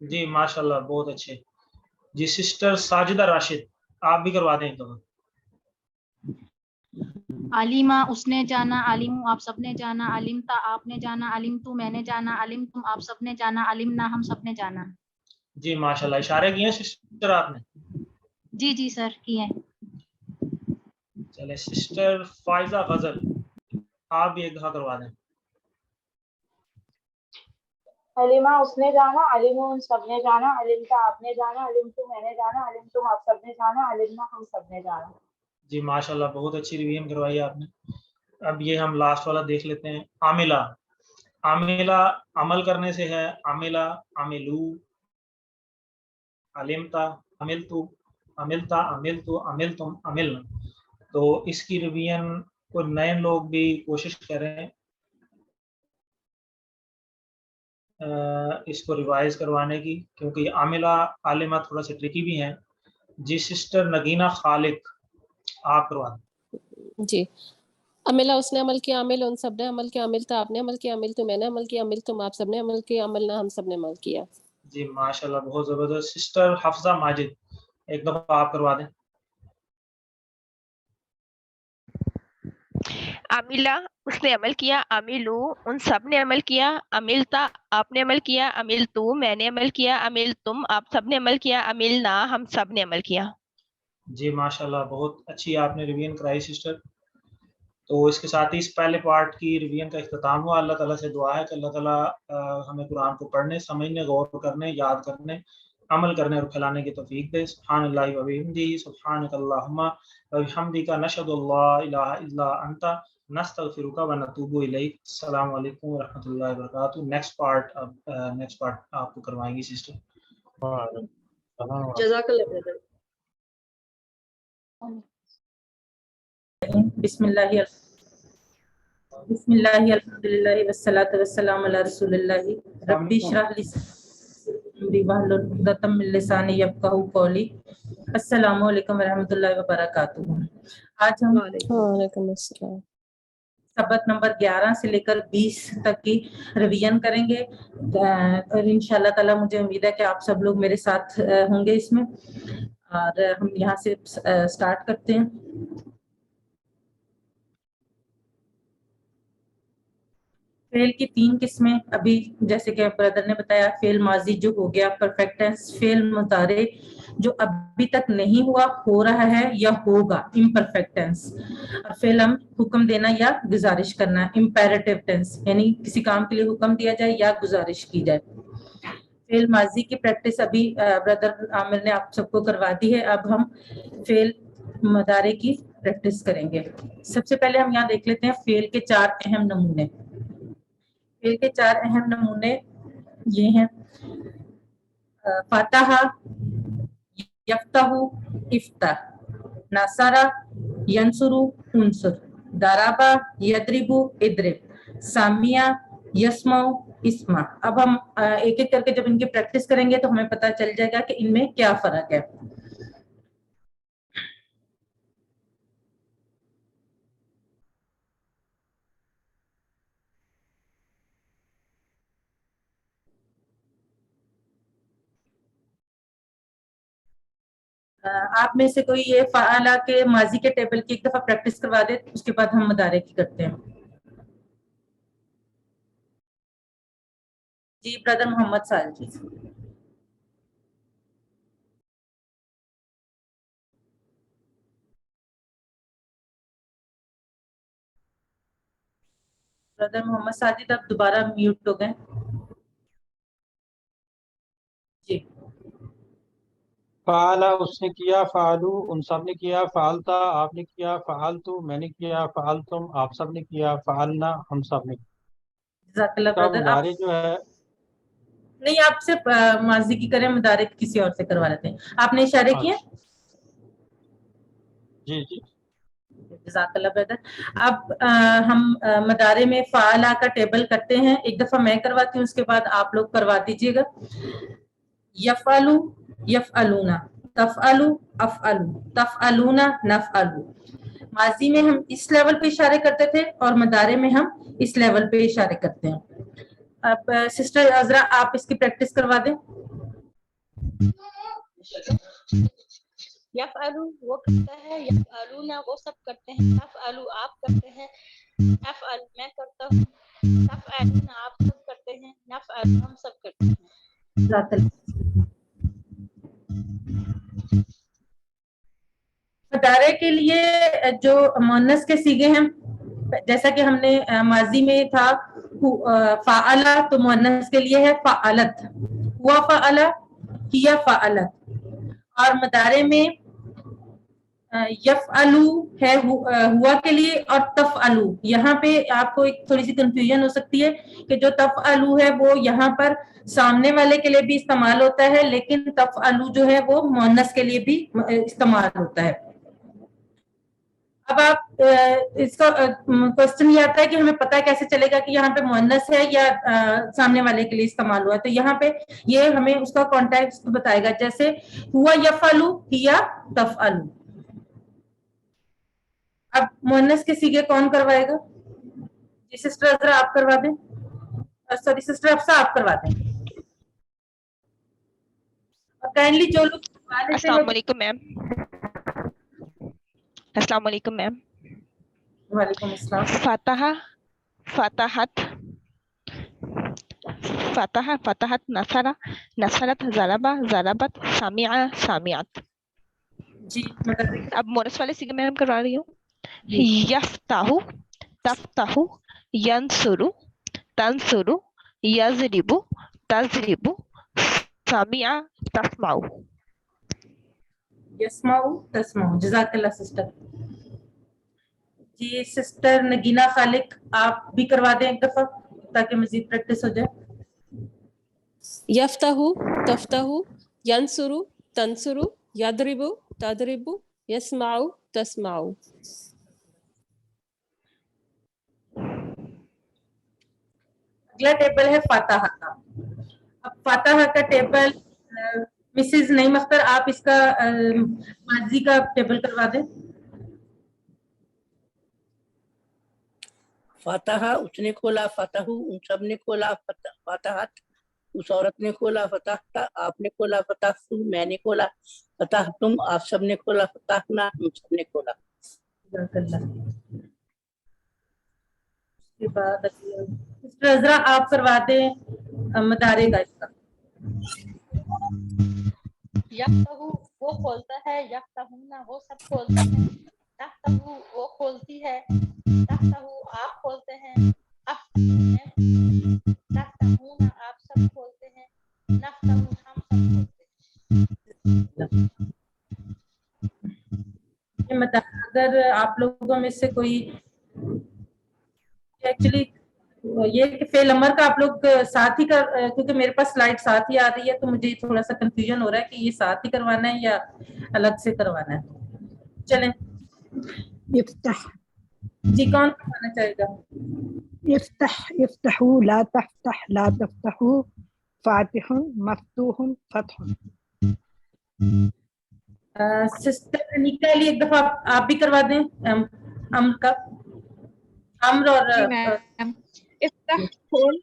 जी माशाल्लाह, बहुत अच्छे। जी सिस्टर साजिदा राशिद आप भी करवा दें एक दफा।
आलिमा उसने जाना, आलिमू आप सबने जाना, अलिमता आपने जाना, अलिमतु मैंने जाना, अलिम तुम आप सबने जाना, अलिमना हम सबने जाना।
जी माशाल्लाह, इशारे किए सिस्टर आपने।
जी जी सर किए।
चले सिस्टर फाइजा फजल आप भी एक दफा करवा दें।
अलिमा उसने जाना, अलिमू उन सबने जाना, अलिमता आपने जाना, अलिमतु मैंने जाना, अलिम तुम आप सबने जाना, अलिमना हम सबने जाना।
जी माशाल्लाह, बहुत अच्छी रिवीजन करवाई आपने। अब ये हम लास्ट वाला देख लेते हैं। आमिला, आमिला अमल करने से है, आमिला, आमिलू, अलिमता, अमिलतु, अमिलता, अमिलतु, अमिलतुम, अमिलना। तो इसकी रिवीजन को नए लोग भी कोशिश करें इसको रिवाइज करवाने की, क्योंकि आमिला आलिमा थोड़ा सा ट्रिकी भी हैं। जी सिस्टर नगीना खालिक आप करवा दें।
जी, अमिला उसने अमल किया, अमिल उन सब ने अमल किया, अमिल था आपने अमल किया, अमिल तो मैंने अमल किया, अमिल तुम आप सब ने अमल किया, अमल ना हम सब ने अमल किया।
जी माशाल्लाह, बहुत जबरदस्त। सिस्टर हफ्जा माजिद एक दफा आप करवा दें।
अमिला उसने अमल किया, अमिलू उन सब ने अमल किया, अमिलता आपने अमल किया, अमिल तू मैंने अमल किया, अमिल तुम आप सब ने अमल किया, अमिल ना हम सब ने अमल किया।
जी माशाल्लाह, बहुत अच्छी आपने रिवीजन कराई सिस्टर। तो इसके साथ ही इस पहले पार्ट की रिवीजन का इख्तिताम हुआ। अल्लाह ताला से दुआ है कि अल्लाह ताला हमें कुरान को पढ़ने, समझने, गौर करने, याद करने, अमल करने और फैलाने की तौफीक दे। सुब्हानल्लाहि व बिहम्दिही, सुब्हानकल्लाहुम्मा व बिहम्दिका, नशहदु अल्ला इलाहा इल्ला अंता, नस्तगफिरुका व नतूबु इलैक। अस्सलामु अलैकुम व रहमतुल्लाहि व बरकातुहू। नेक्स्ट पार्ट आपको करवाएंगी सिस्टर।
जज़ाकल्लाह ब्रदर।
बिस्मिल्लाहि अल्हम्दुलिल्लाहि वस्सलातु वस्सलामु अला रसूलिल्लाहि रब्बि इश्रह ली सदरी वहलुल उक़दतम मिन लिसानी यफ़क़हू क़ौली। अस्सलामु अलैकुम व रहमतुल्लाहि व बरकातुहू। आज हम
वालेकुम अस्सलाम
सबक नंबर 11 से लेकर 20 तक की रिवीजन करेंगे और इंशाल्लाह ताला मुझे उम्मीद है कि आप सब लोग मेरे साथ होंगे इसमें। اور ہم یہاں سے سٹارٹ کرتے ہیں. فعل کی 3 قسمیں ابھی جیسے کہ بردر نے بتایا. فعل ماضی جو ہو گیا پرفیکٹ ٹینس. فعل مضارع جو ابھی تک نہیں ہوا ہو رہا ہے یا ہوگا امپرفیکٹ ٹینس. اور فعل امر حکم دینا یا گزارش کرنا امپیریٹیو ٹینس یعنی کسی کام کے لیے حکم دیا جائے یا گزارش کی جائے. فعل ماضی کی پریکٹس ابھی بردر عامر نے آپ سب کو کروا دی ہے. اب ہم فعل مضارع کی پریکٹس کریں گے. سب سے پہلے ہم یہاں دیکھ لیتے ہیں فعل کے 4 اہم نمونے. فعل کے 4 اہم نمونے یہ ہیں فتح، یفتح، افتح، نصر، ینصر، انصر، ضرب، یضرب، اضرب، سمع، یسمع، اسمع. اب ہم ایک ایک کر کے جب ان کی پریکٹس کریں گے تو ہمیں پتہ چل جائے گا کہ ان میں کیا فرق ہے. آپ میں سے کوئی یہ فعلا کے ماضی کے ٹیبل کی ایک دفعہ پریکٹس کروا دے اس کے بعد ہم مضارع کی کرتے ہیں. جی برادر محمد سال جی. برادر محمد ساجد آپ دوبارہ میوٹ ہو گئے. جی
فعلا اس نے کیا، فعلو ان سب نے کیا، فعلتا آپ نے کیا، فعلتو میں نے کیا، فعلتم آپ سب نے کیا، فعلنا ہم سب نے کیا.
جزاک اللہ برادر.
مضارع جو ہے
نہیں آپ صرف ماضی کی کریں مضارع کسی اور سے کروا لیتے ہیں. آپ نے اشارے کیے.
جی جی
جزاک اللہ بردر. اب ہم مضارع میں فعلا کا ٹیبل کرتے ہیں. ایک دفعہ میں کرواتی ہوں اس کے بعد آپ لوگ کروا دیجیے گا. یفعلو، یفعلون، تفعلو، افعلو، تفعلون، نفعلو. ماضی میں ہم اس لیول پہ اشارے کرتے تھے اور مضارع میں ہم اس لیول پہ اشارے کرتے ہیں. اب سسٹر عذرا آپ اس کی پریکٹس کروا دیں.
یفعلو وہ کرتا ہے، یفعلون وہ سب کرتے ہیں، تفعلو آپ کرتے ہیں، افعل میں کرتا ہوں، تفعلون آپ سب کرتے ہیں، نفعل ہم سب کرتے ہیں.
مضارع کے لیے جو مؤنث کے صیغے ہیں جیسا کہ ہم نے ماضی میں تھا فعلا تو مؤنث کے لیے ہے فعلت، ہوا فعلا، کیا فعلت. اور مضارع میں یفعلو ہے ہوا کے لیے اور تفعلو. یہاں پہ آپ کو ایک تھوڑی سی کنفیوژن ہو سکتی ہے کہ جو تفعلو ہے وہ یہاں پر سامنے والے کے لیے بھی استعمال ہوتا ہے لیکن تفعلو جو ہے وہ مؤنث کے لیے بھی استعمال ہوتا ہے. اب آپ اس کا کوشچن یہ آتا ہے کہ ہمیں پتہ کیسے چلے گا کہ یہاں پہ مؤنث ہے یا سامنے والے کے لیے استعمال ہوا ہے. تو یہاں پہ یہ ہمیں اس کا کانٹیکسٹ بتائے گا. جیسے ہوا یفعلو، کیا تفعلو. اب مؤنث کے صیغے کون کروائے گا؟ جی سسٹر عذرا آپ کروا دیں. سوری سسٹر افسا آپ کروا دیں. اور کائنڈلی جو لوگ
السلام علیکم میم. السلام علیکم میم.
وعلیکم السلام.
فتح، فتحت، فتح، فتحت، نصر، نصرت، ضرب، ضربت، سمع، سمعت.
جی
اب مونس والے صیغے میں کروا رہی ہوں. یفتح، تفتح، ینصر، تنصر، یضرب، تضرب، سمع، تسمع.
یسمعو، تسمعو. جزاک اللہ سسٹر. جی سسٹر نگینا خالق آپ بھی کروا دیں ایک دفعہ تاکہ مزید پریکٹس ہو جائے.
یفتح، تفتح، ینصر، تنصر، یضرب، تضرب، یسمع، تسمع.
اگلا ٹیبل ہے فاتحہ کا. اب فاتحہ کا ٹیبل مسز نعیم اختر آپ اس کا ماضی کا ٹیبل کروا دیں.
فاتحہ اس نے کھولا، فتح ان سب نے کھولا، فاتحت उस औरत ने खोला, फताहता आपने खोला, फताहतू मैंने खोला, फताहतुम आप सबने खोला, फताहना हम सबने खोला।
उसके बाद सिस्टर अजरा आप करवा दें मदारे का इसका।
यफ्तहू वो खोलता है, यफ्तहुन्ना वो सब खोलते हैं, तफ्तहू वो खोलती है, तफ्तहू आप खोलते हैं, तफ्तहूना आप सब खोलते हैं, नफ्तहू हम सब खोलते हैं।
ये अगर आप लोगों में से कोई एक्चुअली ये कि फेल अमर का आप लोग साथ ही कर, क्योंकि मेरे पास स्लाइड साथ ही आ रही है तो मुझे थोड़ा सा कंफ्यूजन हो रहा है कि ये साथ ही करवाना है या अलग से करवाना है। चलें
इफ्ताह
जी, कौन करवाना चाहेगा?
इफ्ताह इफ्ताहू ला तफ्ताह ला तफ्ताहू फातिहुन मफ्तूहुन फतहुन।
सिस्टर अनिका अली एक दफा आप भी करवा दें अम्र का। अम्र और
जी मैम। इफ्ताह खोल,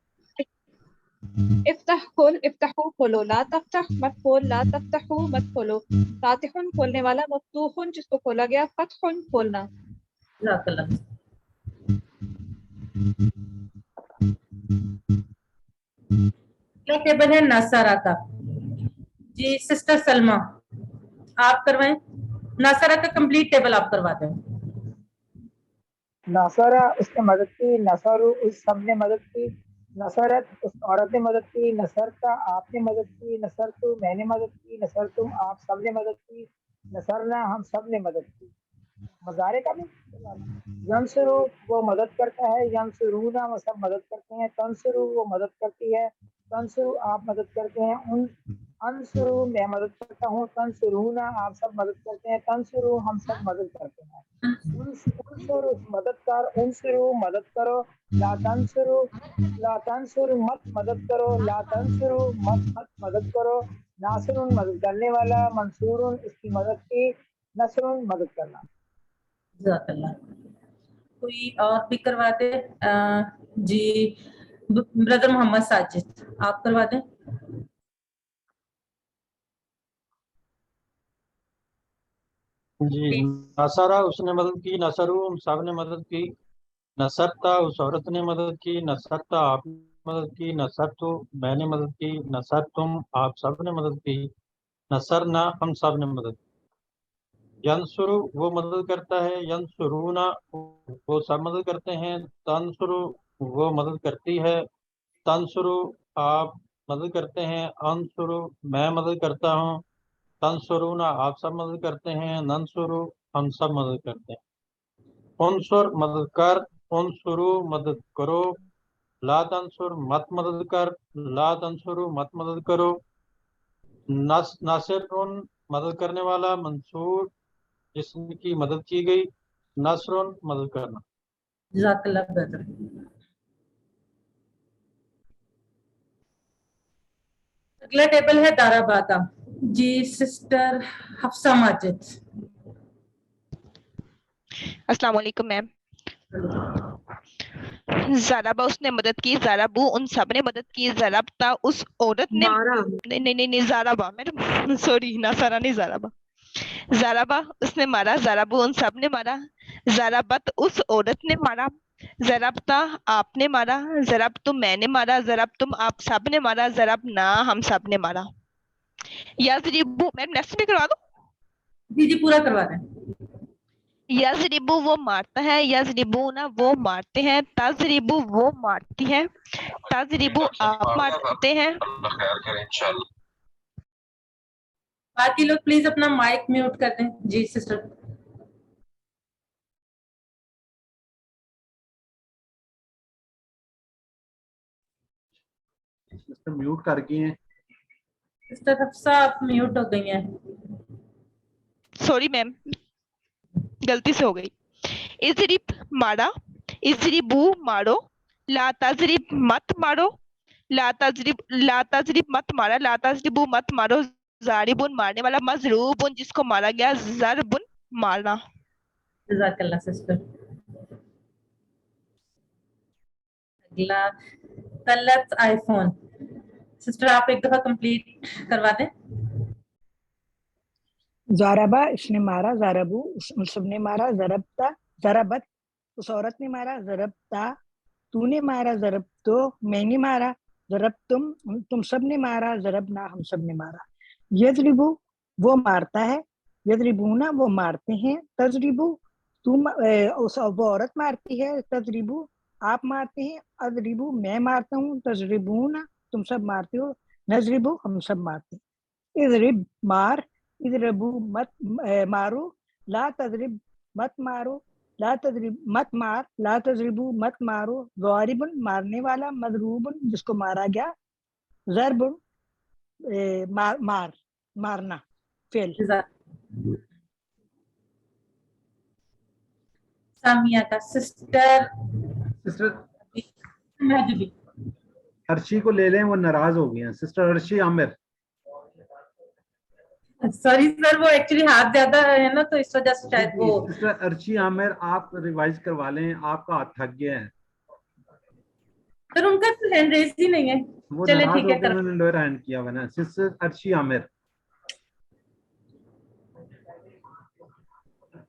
इफ्ताह खोल, इफ्ताहू खोलो, ला तफ्ताह मत खोल, ला तफ्ताहू मत खोलो, फातिहुन खोलने वाला, मफ्तूहुन जिसको खोला गया, फतहुन खोलना।
टेबल है नासारा का। जी सिस्टर सलमा आप करवाएं। नासारा का कंप्लीट टेबल आप करवा दें।
नसरा उसने मदद की, नसरू उस सब ने मदद की, नसरत उस औरत ने मदद की, नसरता आपने मदद की, नसरतु मैंने मदद की, नसरतुम आप सब ने मदद की, नसरना हम सब ने मदद की। मजारे का भी यंसुरु वो मदद करता है, यंसुरूना वो सब मदद करते हैं, तंसुरु वो मदद करती है, तंसुरु आप मदद करते हैं, उन अंसुरु मैं मदद करता हूँ, तंसुरूना आप सब मदद करते हैं, तंसुरु हम सब मदद करते हैं, उनसुरु मदद कर, उनसुरु मदद करो, ला तंसुरु मत मदद करो, ला तंसुरु मत मदद करो, नासरुन मदद करने वाला, मंसूरुन इसकी मदद की, नसरुन मदद करना।
जज़ाकल्लाह। कोई और भी करवा दे? जी ब्रदर मोहम्मद साजिद आप करवा दें।
जी नसरा उसने मदद की, नसरू उन सब ने मदद की, नसरता उस औरत ने मदद की, नसरता आपने मदद की, नसरतु मैंने मदद की, नसर तुम आप सब ने मदद की, नसरना हम सब ने मदद की। यंसुरु वो मदद करता है, यंसुरूना वो सब मदद करते हैं, तंसुरु वो मदद करती है, तंसुरु आप मदद करते हैं, अंसुरु मैं मदद करता हूँ, तंसुरूना आप सब मदद करते हैं, नंसुरु हम सब मदद करते हैं। उनसुर मदद कर, उनसुरु मदद करो, ला तंसुर मत मदद कर, ला तंसुरु मत मदद करो, नासिरुन मदद करने वाला, मंसूर जिसकी मदद की गई, नसरुन मदद करना।
जज़ाकल्लाह ब्रदर। अगला टेबल है दाराबा का। जी सिस्टर हफ्सा माजिद।
अस्सलाम वालेकुम मैम। ज़राबा उसने मदद की, ज़राबू उन सब ने मदद की, ज़रबता उस औरत ने नहीं ज़राबा मैडम सॉरी नासारा नहीं ज़राबा। ज़राबा उसने मारा, ज़राबू उन सब ने मारा, ज़राबत उस औरत ने मारा, ज़रबता आपने मारा, ज़रबतुम मैंने मारा, ज़रबतुम आप सब ने मारा, ज़रबना हम सब ने मारा। यज़रिबू मैम नेक्स्ट भी करवा दो।
जी जी पूरा करवा दें।
यज़रिबू वो मारता है, यज़रिबूना वो मारते हैं, तज़रिबू वो मारती है, तज़रिबू आप मारते हैं।
बाकी लोग प्लीज अपना माइक म्यूट कर दें। जी सिस्टर।
सिस्टर म्यूट कर गई हैं।
सिस्टर हफ्सा आप म्यूट हो गई हैं।
सॉरी मैम गलती से हो गई। इजरिब मारा, इजरिबू मारो, ला तजरिब मत मारो, ला तजरिब मत मारा, ला तजरिबू मत मारो, जारिबुन मारने वाला, मजरूबुन जिसको मारा गया, जरबुन मारना।
जज़ाकल्लाह सिस्टर। अगला तलत आईफोन। सिस्टर आप एक दफा कंप्लीट करवा दें।
ज़ारबा इसने मारा, ज़ारबू उन सब ने मारा, ज़रबता ज़रबत उस औरत ने मारा, ज़रबता तूने मारा, ज़रब तो मैंने मारा, ज़रब तुम सब ने मारा, ज़रबना हम सब ने मारा। यजरिबू वो मारता है, यजरिबूना वो मारते हैं, तजरिबू तुम वो औरत मारती है, तजरिबू आप मारते हैं, अजरिबू मैं मारता हूँ, तजरिबूना तुम सब मारते हो, नजरिबू हम सब मारते हैं। इजरिब मार, इजरबू मत मारो, ला तजरिब मत मारो, ला तजरिब मत मार, ला तजरिबू मत मारो, ज़ारिबुन मारने वाला, मजरूबुन जिसको मारा गया, ज़रबुन मारना फेल।
सामिया का सिस्टर
अर्शी को ले लें, वो नाराज हो गई हैं। Sister Arshi Aamir.
Sorry sir, वो एक्चुअली हाथ ज्यादा है ना, तो इस वजह से शायद वो।
सिस्टर अर्शी आमिर आप रिवाइज करवा लें, आपका हाथ थक गया है।
सर उनका तो हैंड रेज ही नहीं है।
वो
चले
नाराज
ठीक है,
होकर उन्होंने लोअर हैंड किया हुआ ना। Sister Arshi Aamir.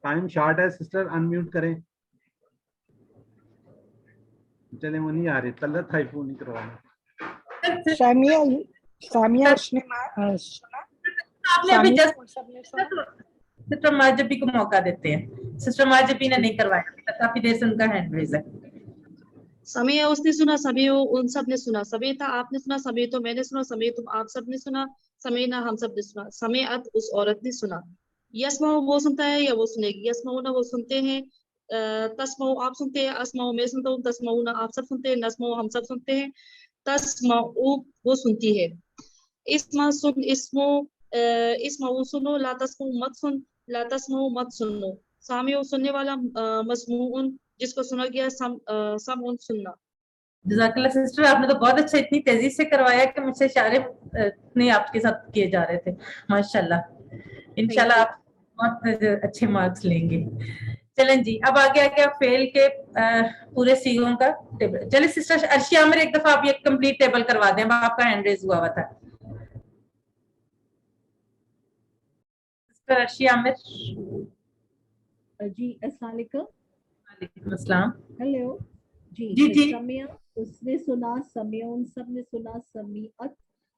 Time short है सिस्टर, अनम्यूट करें। चले वो नहीं आ रही, तलत हाइफू नहीं करवाना।
सामिया उसने सुना,
आपने अभी जस्ट सिस्टर माजबी को मौका देते हैं। सिस्टर माजबी ने नहीं करवाया, काफी देर से उनका हैंड रेज है।
समिया उसने सुना, सभी उन सब ने सुना, सभी था आपने सुना, सभी तो मैंने सुना, सभी तुम आप सब ने सुना, समीना हम सब ने सुना, समीअत उस औरत ने सुना। यसमाउ वो सुनता है या वो सुनेगी, यसमाउ ना वो सुनते हैं, तस्माउ आप सुनते हैं, अस्माउ मैं सुनता हूँ, तस्माउ ना आप सब सुनते हैं, नस्माउ हम सब सुनते हैं, तस्माउ वो सुनती है। इस्मा सुन इस्माउ सुनो, ला तस्माउ मत सुन, ला तस्माउ मत सुनो। सामिउ सुनने वाला, मस्मूउन जिसको सुना गया, समउन सुनना।
जज़ाकल्लाह सिस्टर, आपने तो बहुत अच्छा इतनी तेजी से करवाया कि मुझसे इशारे नहीं आपके साथ किए जा रहे थे। माशाल्लाह, इंशाल्लाह आप बहुत अच्छे मार्क्स लेंगे। चलें जी, अब आगे आ गया फेल के पूरे सीगों का टेबल। चलिए सिस्टर अर्शी आमिर एक दफा आप ये कंप्लीट टेबल करवा दें, आपका हैंड रेज हुआ था। सिस्टर अर्शी आमिर
जी, अस्सलाम वालेकुम।
वालेकुम अस्सलाम।
हेलो जी।
जी।
समिया उसने सुना, समिया उन सब ने सुना, समीअत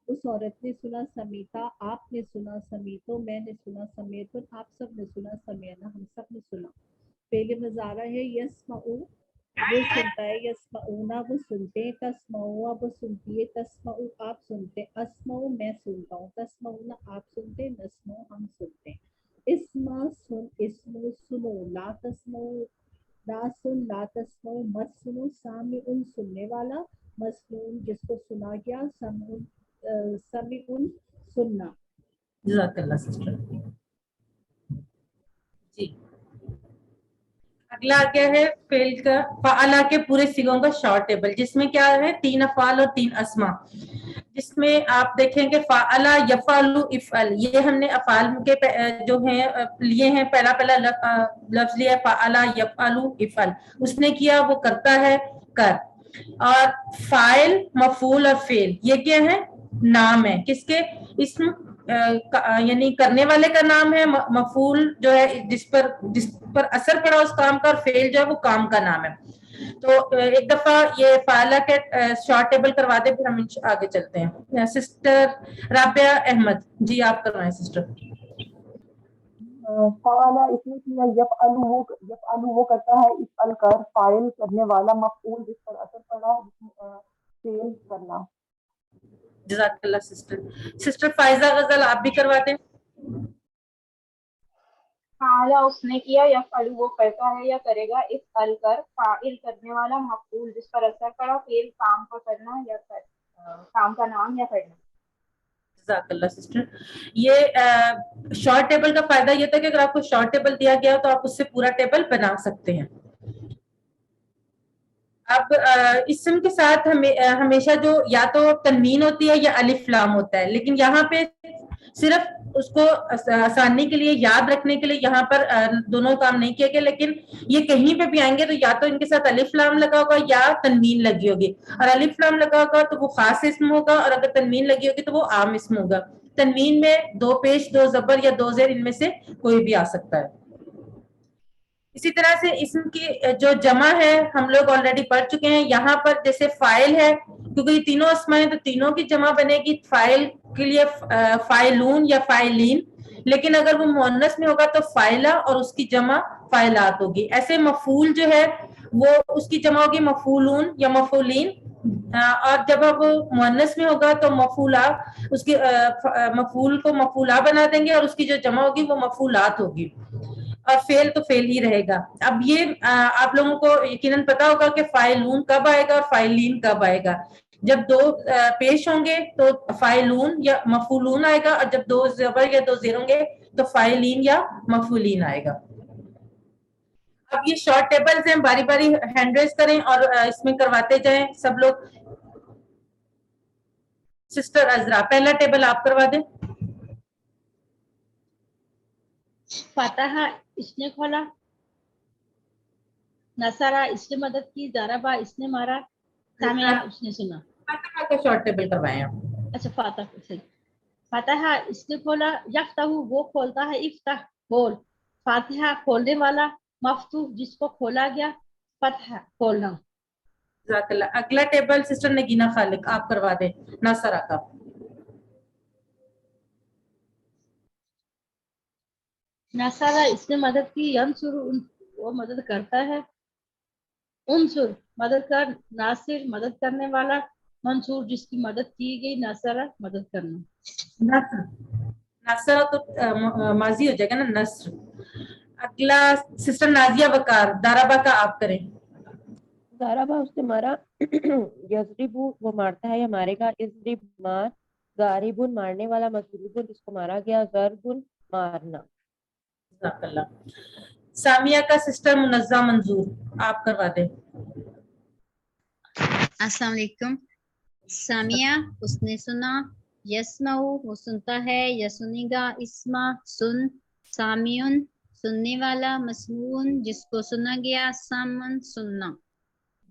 उस औरत ने सुना, समीता आपने सुना, समीतो मैंने सुना, समीतुन आप सब ने सुना, समियना हम सब ने सुना। पहले मजारा है यस्माउ वो सुनता है, यस्माउना वो सुनते हैं, तस्माउआ वो सुनती है, तस्माउ आप सुनते हैं, अस्माउ मैं सुनता हूँ, तस्माउना आप सुनते हैं, नस्माउ हम सुनते हैं। इस्मा सुन, इस्मु सुनो, ला तस्माउ ना सुन, ला तस्माउ मत सुनो, सामिउन सुनने वाला, मस्मून जिसको सुना गया, समीउन सुनना।
जज़ाकल्लाह सिस्टर जी। अगला आ गया है फेल का फ़अला के पूरे सिगों का शॉर्ट टेबल, जिसमें क्या है 3 अफ़ाल और 3 अस्मा। जिसमें आप देखेंगे फ़अला यफ़अलु इफ़अल, ये हमने अफ़ाल के जो हैं लिए हैं, पहला लफ्ज लिया फ़अला यफ़अलु इफ़अल, उसने किया वो करता है कर। और फाइल मफूल और फेल ये क्या है, नाम है किसके, इसम यानी करने वाले का नाम है, मफूल जो है जिस पर असर पड़ा उस काम का, और फेल जो है वो काम का नाम है। तो एक दफा ये फाइला के शॉर्ट टेबल करवा दे, फिर हम आगे चलते हैं। सिस्टर राबिया अहमद जी आप करवाएं सिस्टर।
फाला इसने किया, यफ़अलु वो करता है, इफ़अल कर, फाइल करने वाला, मफऊल जिस पर असर पड़ा, फेल करना।
जज़ाकल्लाह सिस्टर। सिस्टर फाइजा गजल आप भी करवा दें।
फाला उसने किया, यफ़अलु वो करता है या करेगा, इफ़अल कर, फाइल करने वाला, मफऊल जिस पर असर पड़ा, फेल काम का करना या काम का नाम या करना।
जज़ाकल्लाह सिस्टर। ये शॉर्ट टेबल का फायदा ये था कि अगर आपको शॉर्ट टेबल दिया गया तो आप उससे पूरा टेबल बना सकते हैं। अब इसम के साथ हमेशा जो या तो तनवीन होती है या अलिफ लाम होता है, लेकिन यहाँ पे सिर्फ اس کو آسانی کے لیے یاد رکھنے کے لیے یہاں پر دونوں کام نہیں کیے گئے، لیکن یہ کہیں پہ بھی آئیں گے تو یا تو ان کے ساتھ الف لام لگا ہوگا یا تنوین لگی ہوگی، اور الف لام لگا ہوگا تو وہ خاص اسم ہوگا، اور اگر تنوین لگی ہوگی تو وہ عام اسم ہوگا۔ تنوین میں 2 پیش 2 زبر یا 2 زیر ان میں سے کوئی بھی آ سکتا ہے۔ اسی طرح سے اسم کی جو جمع ہے ہم لوگ آلریڈی پڑھ چکے ہیں، یہاں پر جیسے فاعل ہے، کیونکہ یہ تینوں اسماء ہیں تو تینوں کی جمع بنے گی فاعل کے لیے فاعلون یا فاعلین، لیکن اگر وہ مؤنث میں ہوگا تو فاعلہ اور اس کی جمع فاعلات ہوگی۔ ایسے مفعول جو ہے وہ اس کی جمع ہوگی مفعولون یا مفعولین، اور جب اب مؤنث میں ہوگا تو مفعولہ، اس کی مفعول کو مفعولہ بنا دیں گے اور اس کی جو جمع ہوگی وہ مفعولات ہوگی، اور فعل تو فعل ہی رہے گا۔ اب یہ آپ لوگوں کو یقیناً پتا ہوگا کہ فاعلون کب آئے گا اور فاعلین کب آئے گا۔ جب 2 پیش ہوں گے تو فاعلون یا مفعولون آئے گا، اور جب 2 زبر یا 2 زیر ہوں گے تو فاعلین یا مفعولین آئے گا۔ اب یہ شارٹ ٹیبلز ہیں، باری باری ہینڈ ریز کریں اور اس میں کرواتے جائیں سب لوگ۔ سسٹر عذرا پہلا ٹیبل آپ کروا دیں۔
فاتحہ اس نے کھولا، نصرہ اس نے مدد کی، ضربہ اس نے مارا، سامعہ اس نے سنا۔
فاتحہ کا شارٹ ٹیبل کروائیں آپ۔
اچھا فاتحہ صحیح۔ فاتحہ اس نے کھولا، یفتح وہ کھولتا ہے، افتح کھول، فاتحہ کھولنے والا، مفتوح جس کو کھولا گیا، فتح کھولنا۔
جزاک اللہ۔ اگلا ٹیبل سسٹر نگینہ خالق آپ کروا دیں ناصرہ کا۔
نصرہ اس نے مدد کی، ینصر وہ مدد کرتا ہے، انصر مدد کر، ناصر مدد کرنے والا، منصور جس کی مدد کی گئی، نصرہ مدد کرنا۔
نصرہ تو ماضی ہو جائے گا نا، نصر۔ اگلا سسٹر نازیہ وقار دارابا کا آپ کریں۔
ضربہ اس نے مارا، یضربو وہ مارتا ہے یا مارے گا، اضرب مار، ضاربن مارنے والا، مضروبن جس کو مارا گیا، ضربن مارنا۔
جزاک اللہ۔ سامیہ کا سسٹر منزہ منظور آپ کروا دیں۔
السلام علیکم۔ سامیہ اس نے سنا، یسمع وہ سنتا ہے یا سنے گا، اسما سن، سامیون سننے والا، مسموعن جس کو سنا گیا، سامن سننا۔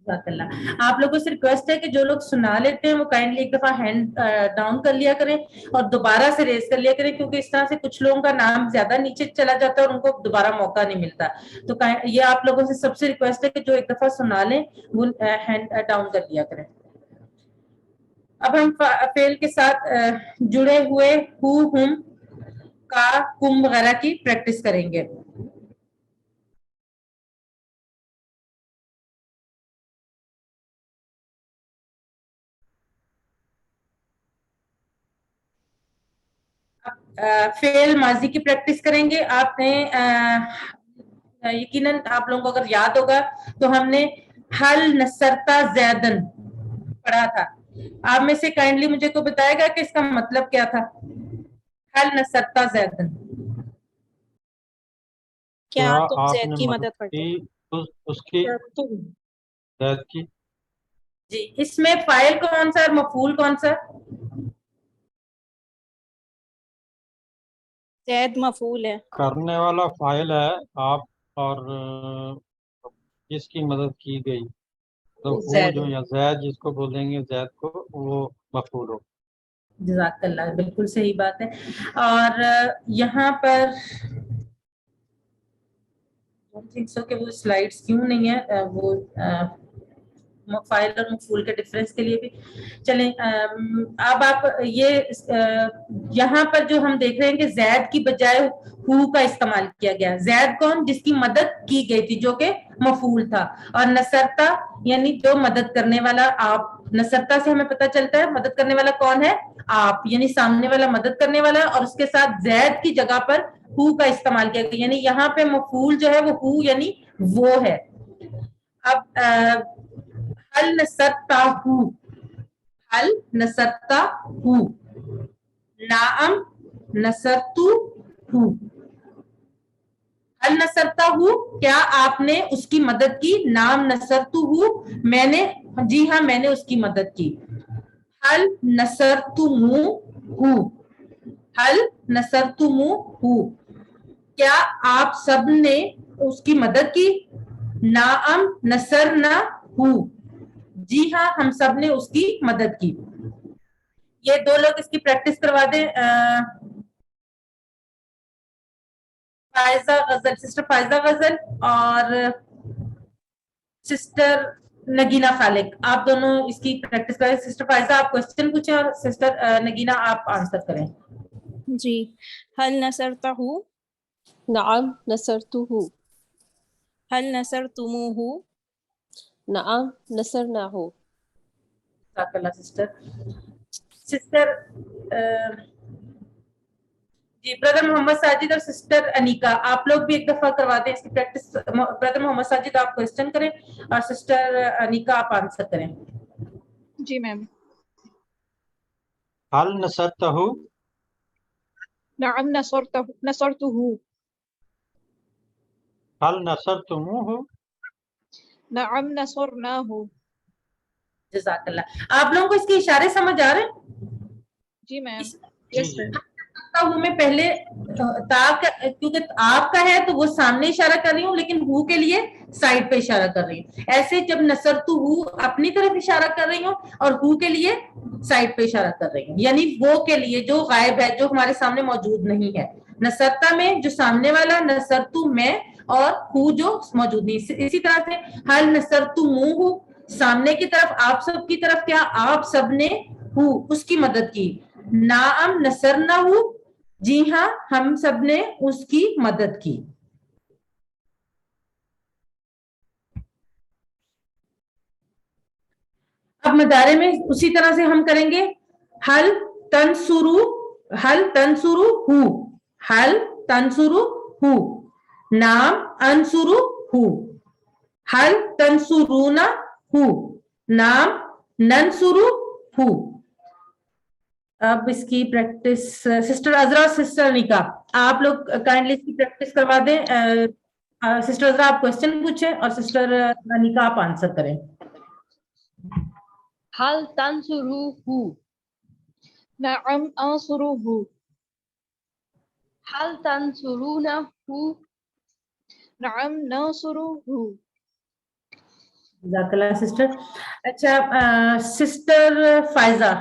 جزاک اللہ۔ آپ لوگوں سے ریکویسٹ ہے کہ جو لوگ سنا لیتے ہیں وہ کائنڈلی ایک دفعہ ہینڈ ڈاؤن کر لیا کریں اور دوبارہ سے ریز کر لیا کریں، کیونکہ اس طرح سے کچھ لوگوں کا نام زیادہ نیچے چلا جاتا ہے اور ان کو دوبارہ موقع نہیں ملتا۔ تو یہ آپ لوگوں سے سب سے ریکویسٹ ہے کہ جو ایک دفعہ سنا لیں وہ ہینڈ ڈاؤن کر لیا کریں۔ اب ہم فعل کے ساتھ جڑے ہوئے ہو، ہم، کا، کم وغیرہ کی پریکٹس کریں گے۔ فعل ماضی کی پریکٹس کریں گے۔ آپ نے یقیناً آپ لوگوں کو اگر یاد ہوگا تو ہم نے حل نصرتا زیدن پڑھا تھا۔ آپ میں سے کائنڈلی مجھے کو بتائے گا کہ اس کا مطلب کیا تھا؟ حل نصرتا زیدن،
کیا تم زید کی مدد کرتے
اس کی زید کی؟
جی، اس میں فاعل کون سا اور مفعول کون سا؟
زید مفعول ہے،
کرنے والا فاعل ہے آپ، اور جس کی مدد کی گئی تو وہ جو یا زید جس کو بولیں گے زید کو، وہ مفعول ہو۔
جزاک اللہ، بالکل صحیح بات ہے۔ اور یہاں پر کہ وہ سلائیڈز کیوں نہیں ہے، وہ فاعل اور مفعول کے ڈفرنس کے لیے بھی چلیں۔ اب آپ یہ یہاں پر جو ہم دیکھ رہے ہیں کہ زید کی بجائے ہو کا استعمال کیا گیا۔ زید کون؟ جس کی مدد کی گئی تھی جو کہ مفعول تھا، اور نصرتا یعنی جو مدد کرنے والا آپ۔ نصرتا سے ہمیں پتہ چلتا ہے مدد کرنے والا کون ہے؟ آپ، یعنی سامنے والا مدد کرنے والا، اور اس کے ساتھ زید کی جگہ پر ہو کا استعمال کیا گیا، یعنی یہاں پہ مفعول جو ہے وہ ہو یعنی وہ ہے۔ اب حل نصرتا ہو، حل نصرتا ہو، نعم نصرتو ہو، حل نصرتا ہو کیا آپ نے اس کی مدد کی؟ نعم نصرتو ہو میں نے، جی ہاں میں نے اس کی مدد کی۔ حل نصرتمو ہو، हल नसरतुमूहु, क्या आप सब ने उसकी मदद की? नाअम नसरनाहु, जी हाँ हम सब ने उसकी मदद की। ये दो लोग इसकी प्रैक्टिस करवा दें। फायजा गजल, सिस्टर फायजा गजल और सिस्टर नगीना खालिक, आप दोनों इसकी प्रैक्टिस करें। सिस्टर फायजा आप क्वेश्चन पूछें और सिस्टर नगीना आप आंसर करें।
जी, हल नसरतहु,
नअम नसरतुहु,
हल नसरतुमुहु,
नअम नसरनाहु।
सिस्टर सिस्टर जी ब्रदर मोहम्मद साजिद और सिस्टर अनीका, आप लोग भी एक दफा करवा दें इसकी प्रैक्टिस। ब्रदर मोहम्मद साजिद आप क्वेश्चन करें और सिस्टर अनीका आप आंसर करें।
जी मैम।
हल नसरतहु,
नअम नसरतुहु,
हल नसरतुमूहु,
नअम नसरनाहु।
जज़ाकल्लाह। आप लोगों को इसके इशारे समझ आ रहे हैं?
जी मैम। Yes sir.
हूँ मैं पहले क्योंकि आपका है तो वो सामने इशारा कर रही हूँ, लेकिन हु के लिए साइड पे इशारा कर रही हूँ। ऐसे जब नसरतु हु अपनी तरफ इशारा कर रही हूँ और हु के लिए साइड पे इशारा कर रही हूँ, यानी वो के लिए जो गायब है, जो हमारे सामने मौजूद नहीं है। नसरता में जो सामने वाला, नसरतु में, और हु जो मौजूद नहीं। इसी तरह से हल नसरतु मुहु, सामने की तरफ, आप सब की तरफ क्या आप सबने हु उसकी मदद की। नाअम नसरनाहु, जी हाँ हम सब ने उसकी मदद की। अब मदारे में उसी तरह से हम करेंगे। हल तंसुरु, हल तंसुरु हु, हल तंसुरु हु, नाम अंसुरु हु, हल तंसुरुना हु, नाम नंसुरु हु। अब इसकी प्रैक्टिस सिस्टर अजरा और सिस्टर अनिका, आप लोग काइंडली इसकी प्रैक्टिस करवा दें। सिस्टर अजरा आप क्वेश्चन पूछें और सिस्टर अनिका आप आंसर करें।
हल तंसुरुहु,
नअम अंसुरुहु,
हल तंसुरुनहु,
नअम नंसुरुहु।
जज़ाकल्लाह सिस्टर। अच्छा सिस्टर फायजा,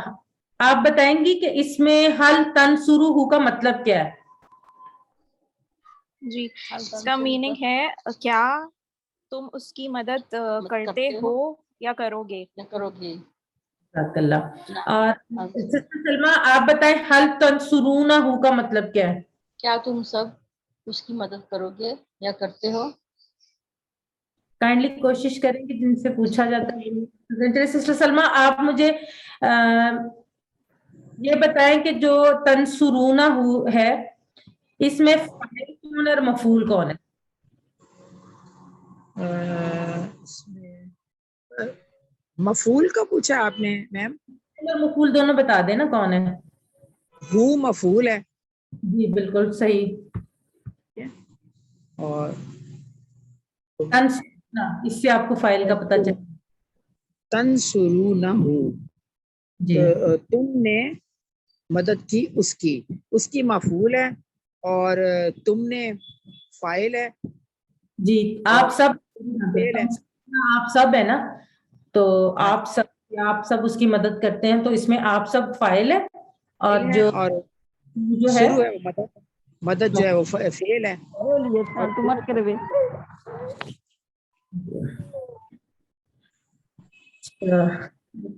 आप बताएंगी कि इसमें हल तंसुरुहु का मतलब क्या है?
जी, इसका मीनिंग है क्या तुम उसकी मदद करते हो या करोगे?
और सिस्टर सलमा आप बताएं हल तंसुरुनहु का मतलब क्या है?
क्या तुम सब उसकी मदद करोगे या करते हो?
काइंडली कोशिश करें कि जिनसे पूछा जाता है। सिस्टर सलमा आप मुझे ये बताएं कि जो तंसुरूनहु है इसमें फाइल कौन और मफूल कौन है?
मफूल का पूछा आपने मैम?
मफूल दोनों बता देना कौन है।
हु मफूल है।
जी बिल्कुल सही।
और
तंसुरूना, इससे आपको फाइल का पता चले।
तंसुरूनहु, तुमने मदद की उसकी, उसकी मफूल है और तुमने फाइल है।
जी आप सब
फेल है।
आप सब है ना, तो आप सब उसकी मदद करते हैं, तो इसमें आप सब फाइल है और जो है
शुरू है वो मदद जो है वो फेल है।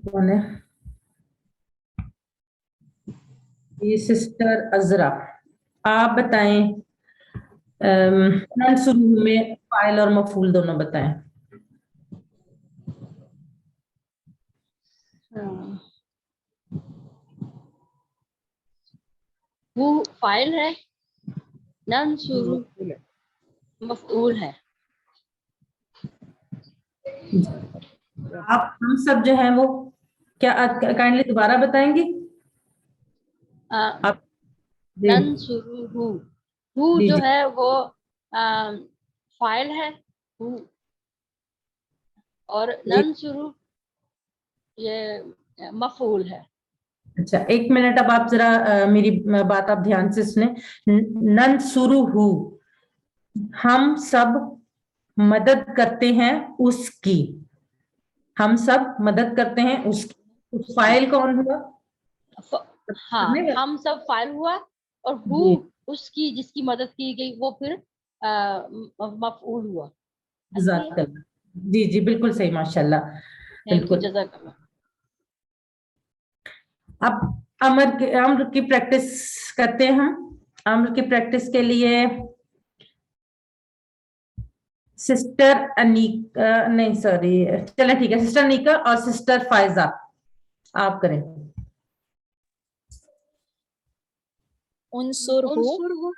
कौन है? ये सिस्टर अजरा, आप बताएं शुरू में फाइल और मफूल दोनों बताएं।
वो फाइल है, नन शुरू मफऊल है।
आप हम सब जो है वो क्या काइंडली दोबारा बताएंगी?
आप नन शुरू हु जो है वो फाइल है हु, और नन शुरू ये मफऊल है।
अच्छा, 1 मिनट, अब आप जरा मेरी बात आप ध्यान से सुने। नंसुरुहु, हम सब मदद करते हैं उसकी, हम सब मदद करते हैं उसकी। फाइल कौन हुआ?
हाँ, हम सब फाइल हुआ, और हु उसकी जिसकी मदद की गई वो फिर मफऊल हुआ।
जज़ाकल्लाह। जी जी बिल्कुल सही, माशाल्लाह, बिल्कुल।
जज़ाकल्लाह।
अब अम्र की प्रैक्टिस करते हैं हम। अम्र की प्रैक्टिस के लिए सिस्टर अनीका, नहीं सॉरी, चले ठीक है, सिस्टर अनीका और सिस्टर फायजा आप करें।
उनसुरहु,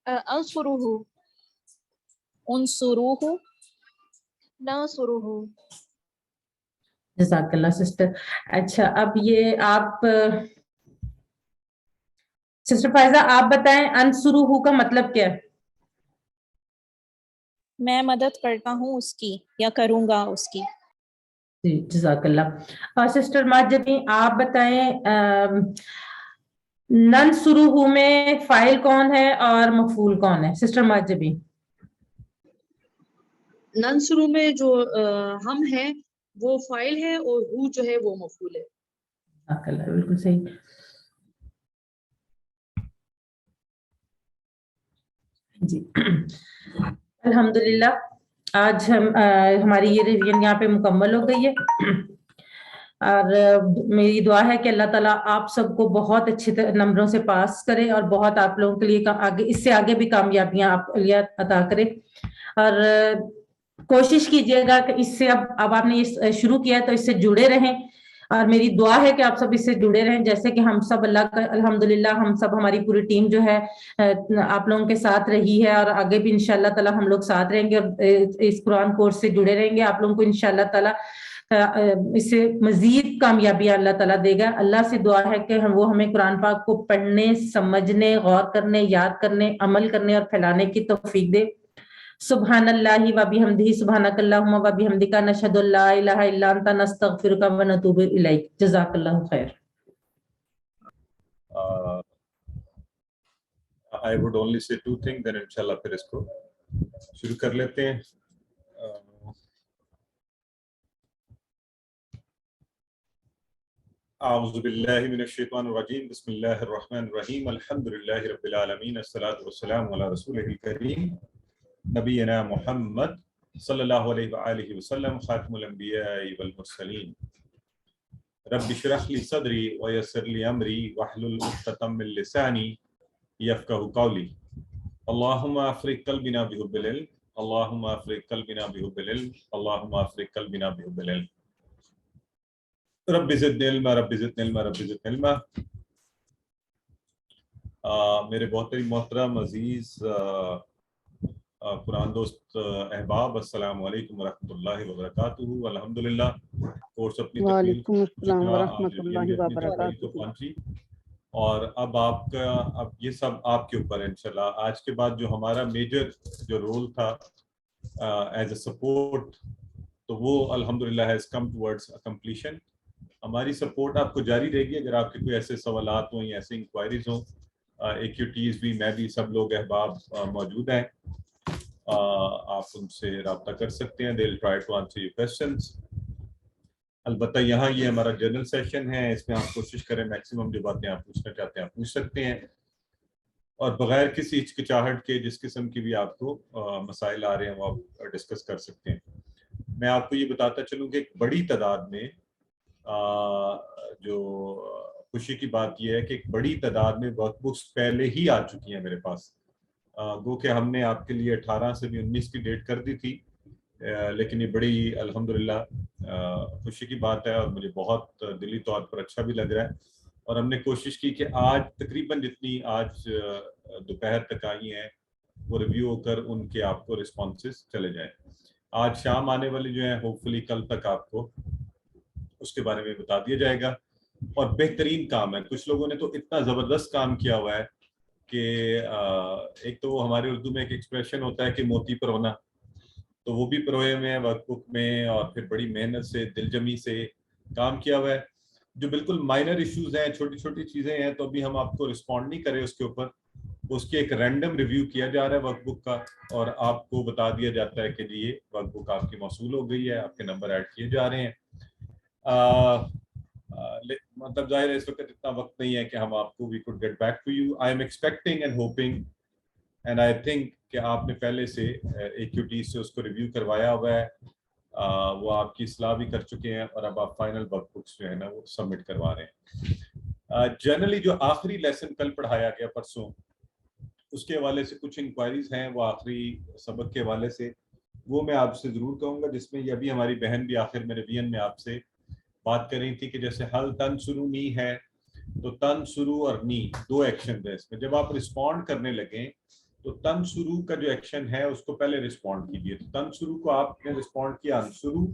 अंसुरुहु,
उनसुरुहु,
नंसुरुहु।
जज़ाकल्लाह सिस्टर। अच्छा, अब ये आप सिस्टर फायजा आप बताएं, अनसुरुहु का मतलब क्या है?
मैं मदद करता हूँ उसकी या करूँगा उसकी।
जी जज़ाकल्लाह। और सिस्टर माजदी आप बताएं, नंसुरुहु में फाइल कौन है और मफूल कौन है? सिस्टर माजदी।
नंसुरु में जो हम है वो फाइल है और हु जो है वो मफूल है।
जज़ाकल्लाह, बिल्कुल सही। जी अल्हम्दुलिल्लाह, आज हम हमारी ये रिवीजन यहाँ पे मुकम्मल हो गई है। और मेरी दुआ है कि अल्लाह ताला आप सबको बहुत अच्छे नंबरों से पास करे और बहुत आप लोगों के लिए आगे, इससे आगे भी कामयाबियां आप लिए अता करे। और कोशिश कीजिएगा कि इससे अब आपने ये शुरू किया है तो इससे जुड़े रहें, और मेरी दुआ है कि आप सब इससे जुड़े रहें, जैसे कि हम सब अल्लाह का अल्हम्दुलिल्लाह, हम सब हमारी पूरी टीम जो है आप लोगों के साथ रही है और आगे भी इंशाअल्लाह ताला हम लोग साथ रहेंगे और इस कुरान कोर्स से जुड़े रहेंगे। आप लोगों को इंशाअल्लाह ताला इससे मजीद कामयाबी अल्लाह ताला देगा। अल्लाह से दुआ है कि वो हमें कुरान पाक को पढ़ने, समझने, गौर करने, याद करने, अमल करने और फैलाने की तौफीक दे। सुब्हानल्लाहि व बिहम्दिही, सुब्हानकल्लाहुम्मा व बिहम्दिका, नशहदु अल्ला इलाहा इल्ला अंता, नस्तगफिरुका व नतूबु इलैक। जज़ाकल्लाहु खैर।
I would only say 2 things, then इंशाल्लाह फिर इसको शुरू कर लेते हैं। आऊज़ु बिल्लाहि मिनश शैतानिर रजीम, बिस्मिल्लाहिर रहमानिर रहीम, अल्हम्दुलिल्लाहि रब्बिल आलमीन, अस्सलातु वस्सलामु अला रसूलिहिल करीम, नबीना मुहम्मद सल्लल्लाहु अलैहि व आलिहि वसल्लम, खातिमुल अंबिया'i वल मुरसलीन। रब्बि इश्रह ली सदरी व यस्सिर ली अमरी वहलुल उक़दतम मिन लिसानी यफ़क़हू क़ौली। अल्लाहुम्मा अफ़रिग़ क़ल्बिना बिहुब्बिल इल्म, अल्लाहुम्मा अफ़रिग़ क़ल्बिना बिहुब्बिल इल्म, अल्लाहुम्मा अफ़रिग़ क़ल्बिना बिहुब्बिल इल्म। Rabbi ज़िदनी इल्मा, rabbi ज़िदनी इल्मा, rabbi ज़िदनी इल्मा। मेरे बहुत ही मोहतरम अजीज कुरान दोस्त अहबाब, अस्सलामु अलैकुम व रहमतुल्लाहि व बरकातुहू। अल्हम्दुलिल्लाह, कोर्स अपनी
वालेकुम अस्सलाम व रहमतुल्लाहि व बरकातुहू
पहुंची, और अब ये सब आपके ऊपर है इंशाल्लाह। आज के बाद जो हमारा मेजर जो रोल था एज अ सपोर्ट, तो वो अल्हम्दुलिल्लाह has come towards a completion. हमारी सपोर्ट आपको जारी रहेगी। अगर आपके कोई ऐसे सवालात हों या ऐसे इंक्वायरीज हों, AQTs भी, मैं भी, सब लोग अहबाब मौजूद हैं, आप उनसे रब्ता कर सकते हैं। they'll try to answer your questions। अलबत्ता यहाँ ये हमारा जनरल सेशन है, इसमें आप कोशिश करें मैक्सिमम जो बातें आप पूछना चाहते हैं आप पूछ सकते हैं, और बगैर किसी हिचकिचाहट के जिस किस्म की भी आपको मसाइल आ रहे हैं वो आप डिस्कस कर सकते हैं। मैं आपको ये बताता चलूँ कि एक बड़ी तादाद में जो खुशी की बात यह है कि एक बड़ी तादाद में वर्कबुक्स पहले ही आ चुकी हैं मेरे पास। गो कि हमने आपके लिए 18 से भी 19 की डेट कर दी थी, लेकिन ये बड़ी अल्हम्दुलिल्लाह खुशी की बात है और मुझे बहुत दिली तौर पर अच्छा भी लग रहा है। और हमने कोशिश की कि आज तकरीबन जितनी आज दोपहर तक आई हैं वो रिव्यू होकर उनके आपको रिस्पॉन्सेस चले जाएं। आज शाम आने वाले जो हैं होपफुली कल तक आपको उसके बारे में बता दिया जाएगा। और बेहतरीन काम है, कुछ लोगों ने तो इतना ज़बरदस्त काम किया हुआ है कि एक तो हमारे उर्दू में एक एक्सप्रेशन होता है कि मोती परोना, तो वो भी परोए में वर्कबुक में, और फिर बड़ी मेहनत से दिलजमी से काम किया हुआ है। جو بالکل مائنر ایشوز ہیں, چھوٹی چھوٹی چیزیں ہیں, تو ابھی ہم آپ کو رسپونڈ نہیں کریں اس کے اوپر. اس کے ایک رینڈم ریویو کیا جا رہا ہے ورک بک کا, اور آپ کو بتا دیا جاتا ہے کہ جی یہ ورک بک آپ کی موصول ہو گئی ہے, آپ کے نمبر ایڈ کیے جا رہے ہیں. مطلب ظاہر ہے اس وقت اتنا وقت نہیں ہے کہ ہم آپ کو we could get back to you. I am expecting and hoping and I think کہ آپ نے پہلے سے AQT سے اس کو ریویو کروایا ہوا ہے, وہ آپ کی اصلاح بھی کر چکے ہیں, اور اب آپ فائنل ورک بکس جو ہے نا وہ سبمٹ کروا رہے ہیں. جنرلی جو آخری لیسن کل پڑھایا گیا پرسوں, اس کے حوالے سے کچھ انکوائریز ہیں وہ آخری سبق کے حوالے سے, وہ میں آپ سے ضرور کہوں گا, جس میں یہ ابھی ہماری بہن بھی آخر میں ریویژن میں آپ سے بات کر رہی تھی کہ جیسے حل تنصرونی ہے تو تنصرو اور نی دو ایکشن ہے اس میں. جب آپ رسپونڈ کرنے لگیں تو تنصرو کا جو ایکشن ہے اس کو پہلے رسپونڈ کیجیے. تو تنصرو کو آپ نے رسپونڈ کیا انصرو,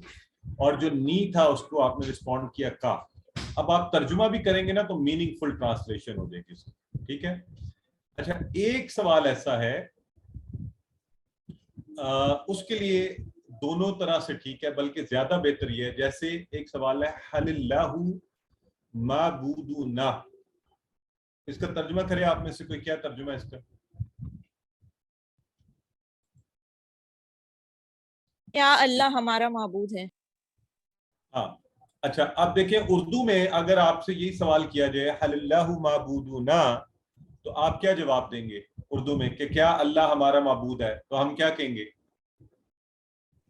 اور جو نی تھا اس کو آپ نے رسپونڈ کیا کا. اب آپ ترجمہ بھی کریں گے نا تو میننگ فل ٹرانسلیشن ہو جائے گی, ٹھیک ہے. اچھا, ایک سوال ایسا ہے اس کے لیے دونوں طرح سے ٹھیک ہے, بلکہ زیادہ بہتر یہ ہے, جیسے ایک سوال ہے حل اللہ معبودنا, اس کا ترجمہ کرے آپ میں سے کوئی, کیا ترجمہ ہے اس کا؟
کیا اللہ ہمارا معبود ہے؟
ہاں اچھا, اب دیکھیں اردو میں اگر آپ سے یہی سوال کیا جائے حل اللہ معبودنا, تو آپ کیا جواب دیں گے اردو میں کہ کیا اللہ ہمارا معبود ہے؟ تو ہم کیا کہیں گے؟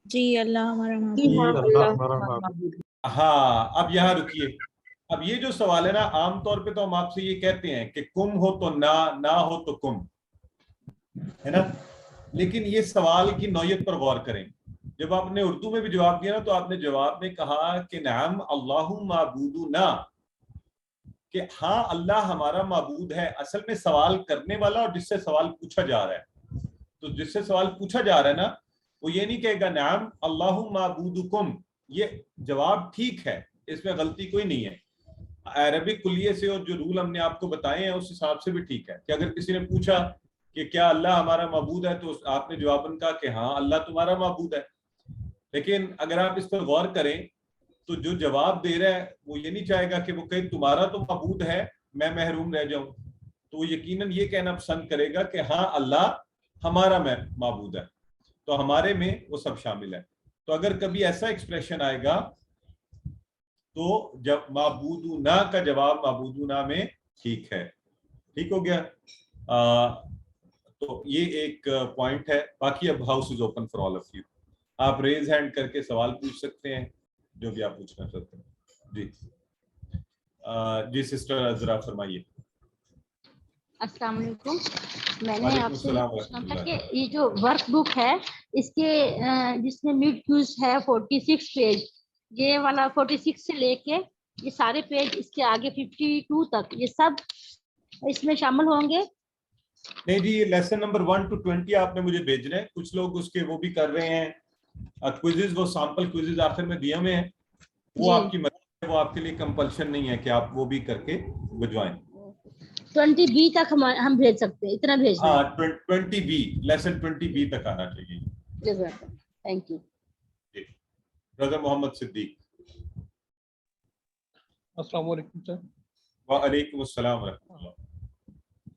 جی اللہ ہمارا معبود.
ہاں, اب یہاں رکیے. اب یہ جو سوال ہے نا, عام طور پہ تو ہم آپ سے یہ کہتے ہیں کہ کم ہو تو نہ ہو تو کم, ہے نا. لیکن یہ سوال کی نوعیت پر غور کریں. جب آپ نے اردو میں بھی جواب دیا نا, تو آپ نے جواب میں کہا کہ نعم اللہ معبودنا, کہ ہاں اللہ ہمارا معبود ہے. اصل میں سوال کرنے والا اور جس سے سوال پوچھا جا رہا ہے, تو جس سے سوال پوچھا جا رہا ہے نا, وہ یہ نہیں کہے گا نعم اللہ معبودکم. یہ جواب ٹھیک ہے, اس میں غلطی کوئی نہیں ہے. عربک کلیے سے اور جو رول ہم نے آپ کو بتائے ہیں اس حساب سے بھی ٹھیک ہے کہ اگر کسی نے پوچھا کہ کیا اللہ ہمارا معبود ہے, تو آپ نے جواباً کہا کہ ہاں اللہ تمہارا معبود ہے. لیکن اگر آپ اس پر غور کریں تو جو جواب دے رہا ہے وہ یہ نہیں چاہے گا کہ وہ کہیں تمہارا تو معبود ہے میں محروم رہ جاؤں, تو وہ یقیناً یہ کہنا پسند کرے گا کہ ہاں اللہ ہمارا معبود ہے, تو ہمارے میں وہ سب شامل ہے. تو اگر کبھی ایسا ایکسپریشن آئے گا تو جب معبودنا کا جواب معبودنا میں ٹھیک ہے. ٹھیک ہو گیا. تو یہ ایک پوائنٹ ہے. باقی اب house is open for all of you, آپ ریز ہینڈ کر کے سوال پوچھ سکتے ہیں جو بھی آپ پوچھنا چاہتے ہیں. جی سسٹر ذرا فرمائیے.
السلام علیکم. میں نے آپ سے پوچھنا تھا کہ یہ جو ورک بک ہے اس کے جس میں میڈ کیوز ہے 46 پیج, یہ والا 46 سے لے کے یہ سارے پیج اس کے آگے 52 تک, یہ سب اس میں شامل ہوں گے؟
نہیں جی, یہ لیسن نمبر 1 to 20 آپ نے مجھے بھیج رہے ہیں. کچھ لوگ اس کے وہ بھی کر رہے ہیں کوئزز, وہ سیمپل کوئزز آخر میں دیے ہوئے ہیں, وہ آپ کی مرضی ہے, وہ آپ کے لیے کمپلشن نہیں ہے کہ آپ وہ بھی کر کے بھجوائیں.
20B تک ہم بھیج سکتے ہیں, اتنا بھیجنا ہے.
ہاں 20B, لیسن 20B تک آنا چاہیے.
Thank you.
جی برادر محمد صدیق.
السلام علیکم سر.
وعلیکم السلام ورحمۃ اللہ.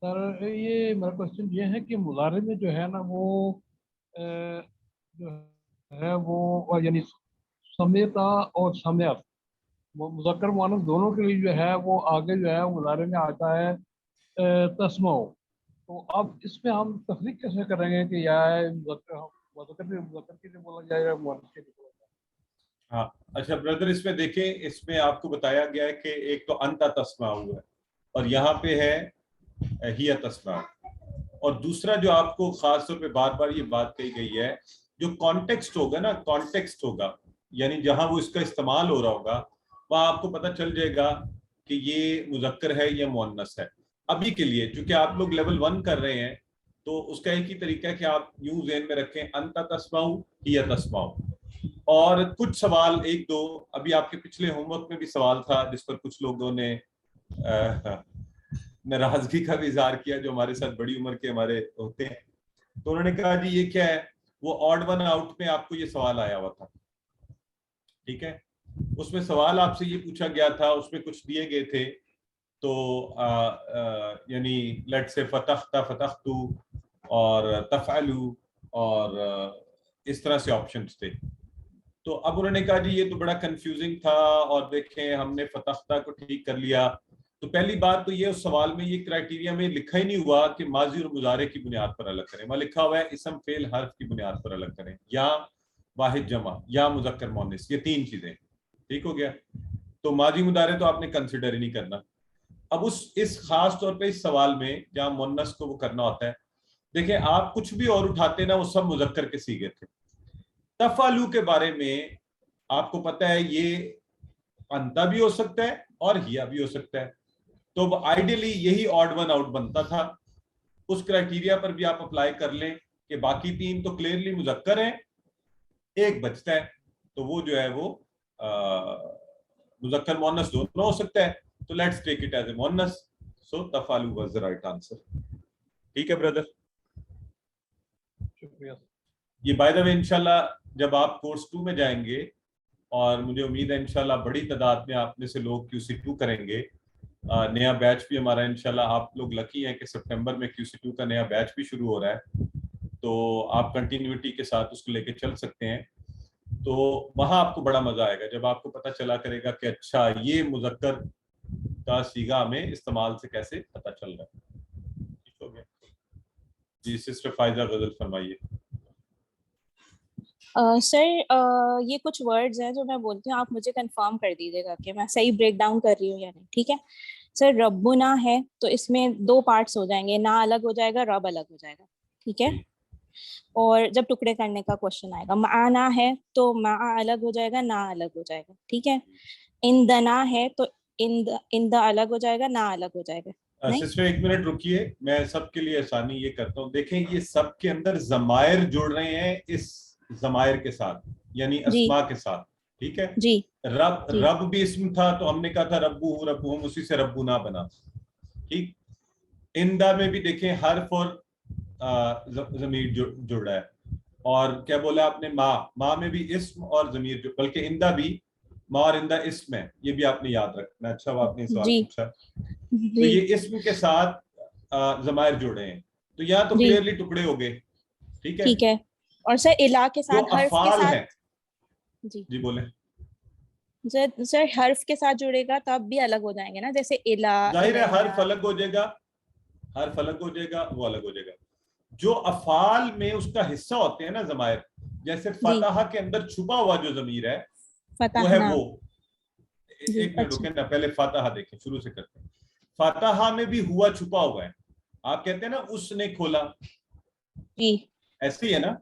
سر یہ میرا کوشچن یہ ہے کہ مضارع میں جو ہے نا وہ جو ہے وہ یعنی سمیتا اور سمیت مذکر مؤنث دونوں کے لیے جو ہے وہ آگے جو ہے مضارع میں آتا ہے تسمع. تو اب اس میں ہم تفریق کیسے کریں گے کہ یا مذکر کے لیے بولا جائے گا مؤنث کے لیے بولا جائے گا؟
ہاں اچھا برادر, اس میں دیکھیں, اس میں آپ کو بتایا گیا ہے کہ ایک تو انت تسمع ہوا ہے اور یہاں پہ ہے ہی تسمع, اور دوسرا جو آپ کو خاص طور پہ بار بار یہ بات کہی گئی ہے, جو کانٹیکسٹ ہوگا نا, کانٹیکسٹ ہوگا یعنی جہاں وہ اس کا استعمال ہو رہا ہوگا وہاں آپ کو پتہ چل جائے گا کہ یہ مذکر ہے یا مؤنث ہے. ابھی کے لیے چونکہ آپ لوگ لیول 1 کر رہے ہیں تو اس کا ایک ہی طریقہ ہے کہ آپ یوں ذہن میں رکھیں انت تسمع ہی تسمع. اور کچھ سوال ایک دو ابھی آپ کے پچھلے ہوم ورک میں بھی سوال تھا جس پر کچھ لوگوں نے ناراضگی کا بھی اظہار کیا, جو ہمارے ساتھ بڑی عمر کے ہمارے ہوتے ہیں. تو انہوں نے کہا جی یہ کیا ہے, وہ آڈ ون آؤٹ میں آپ کو یہ سوال آیا ہوا تھا, ٹھیک ہے. اس میں سوال آپ سے یہ پوچھا گیا تھا, اس میں کچھ دیے گئے تھے, تو یعنی لیٹ سے فتحت, فتحتو اور تفعلو اور اس طرح سے آپشنز تھے. تو اب انہوں نے کہا جی یہ تو بڑا کنفیوزنگ تھا, اور دیکھیں ہم نے فتحتہ کو ٹھیک کر لیا. تو پہلی بات تو یہ اس سوال میں یہ کرائٹیریا میں لکھا ہی نہیں ہوا کہ ماضی اور مضارع کی بنیاد پر الگ کریں. وہاں لکھا ہوا ہے اسم فعل حرف کی بنیاد پر الگ کریں, یا واحد جمع یا مذکر مؤنث, یہ تین چیزیں. ٹھیک ہو گیا. تو ماضی مضارع تو آپ نے کنسیڈر ہی نہیں کرنا. اب اس خاص طور پہ اس سوال میں جہاں مؤنث کو وہ کرنا ہوتا ہے, دیکھیں آپ کچھ بھی اور اٹھاتے نا وہ سب مذکر کے صیغے تھے. تفعلو کے بارے میں آپ کو پتہ ہے یہ انتا بھی ہو سکتا ہے اور ہیا بھی ہو سکتا ہے. تو آئیڈیلی یہی آڈ ون آؤٹ بنتا تھا. اس کرائٹیریا پر بھی آپ اپلائی کر لیں کہ باقی تین تو کلیئرلی مذکر ہیں, ایک بچتا ہے, تو وہ جو ہے وہ مذکر مؤنث دونوں ہو سکتا ہے. تو let's take it as a مؤنث. سو تفعلو واز دی رائٹ آنسر. ٹھیک ہے بردر,
شکریہ.
یہ بائی دا وے انشاءاللہ جب آپ کورس 2 میں جائیں گے, اور مجھے امید ہے انشاءاللہ بڑی تعداد میں آپ میں سے لوگ QC2 کریں گے. نیا بیچ بھی ہمارا انشاءاللہ, آپ لوگ لکی ہیں کہ سپٹمبر میں QC2 کا نیا بیچ بھی شروع ہو رہا ہے, تو آپ کنٹینیوٹی کے ساتھ اس کو لے کے چل سکتے ہیں. تو وہاں آپ کو بڑا مزہ آئے گا جب آپ کو پتہ چلا کرے گا کہ اچھا یہ مذکر کا صیغہ میں استعمال سے کیسے پتہ چل رہا ہے. ٹھیک ہو گیا جی. سسٹر فائزہ غزل فرمائیے.
سر یہ کچھ ورڈز ہیں جو میں بولتی ہوں, آپ مجھے کنفرم کر دیجیے گا کہ میں صحیح بریک ڈاؤن کر رہی ہوں یا نہیں. ٹھیک ہے سر. ربنا ہے تو اس میں 2 پارٹس ہو جائیں گے, نہ الگ ہو جائے گا, رب الگ ہو جائے گا. ٹھیک ہے. اور جب ٹکڑے کرنے کا کوشچن آئے گا, معنا ہے تو مع الگ ہو جائے گا, نہ الگ ہو جائے گا. ٹھیک ہے. اندنا ہے تو اندا الگ ہو جائے گا, نہ الگ ہو جائے گا.
سسٹر ایک منٹ رکیے, میں سب کے لیے آسانی یہ کرتا ہوں. دیکھیں یہ سب کے اندر ضمائر جڑ رہے ہیں اس ضمائر کے ساتھ, یعنی اسماء کے ساتھ. ٹھیک ہے.
جی.
رب بھی اسم تھا تو ہم نے کہا تھا ربو ربہم, اسی سے ربنا بنا. ٹھیک. اندا میں بھی دیکھیں حرف اور ضمیر جڑ رہا ہے. اور کیا بولا آپ نے, ماں میں بھی اسم اور ضمیر, بلکہ اندا بھی ماں اور اندا اسم ہے, یہ بھی آپ نے یاد رکھنا. اچھا وہ آپ نے سوال پوچھا. تو یہ اسم کے ساتھ ضمائر جڑے ہیں, تو یہاں تو کلیئرلی ٹکڑے ہو گئے. ٹھیک ہے.
ٹھیک ہے. اور سر الہ کے ساتھ حرف کے ساتھ
جی بولیں
سر, حرف کے ساتھ جڑے گا تب بھی الگ ہو جائیں گے نا, جیسے الہ.
ظاہر ہے حرف الگ ہو جائے گا, حرف الگ ہو جائے گا, وہ الگ ہو جائے گا. جو افعال میں اس کا حصہ ہوتے ہیں نا ضمائر, جیسے فتح کے اندر چھپا ہوا جو ضمیر ہے وہ ہے وہ. ایک منٹ رکیں نا, پہلے فاتحہ دیکھیں, شروع سے کرتے ہیں. فاتحہ میں بھی ہوا چھپا ہوا ہے. آپ کہتے ہیں نا اس نے کھولا, ایسے ہی ہے نا.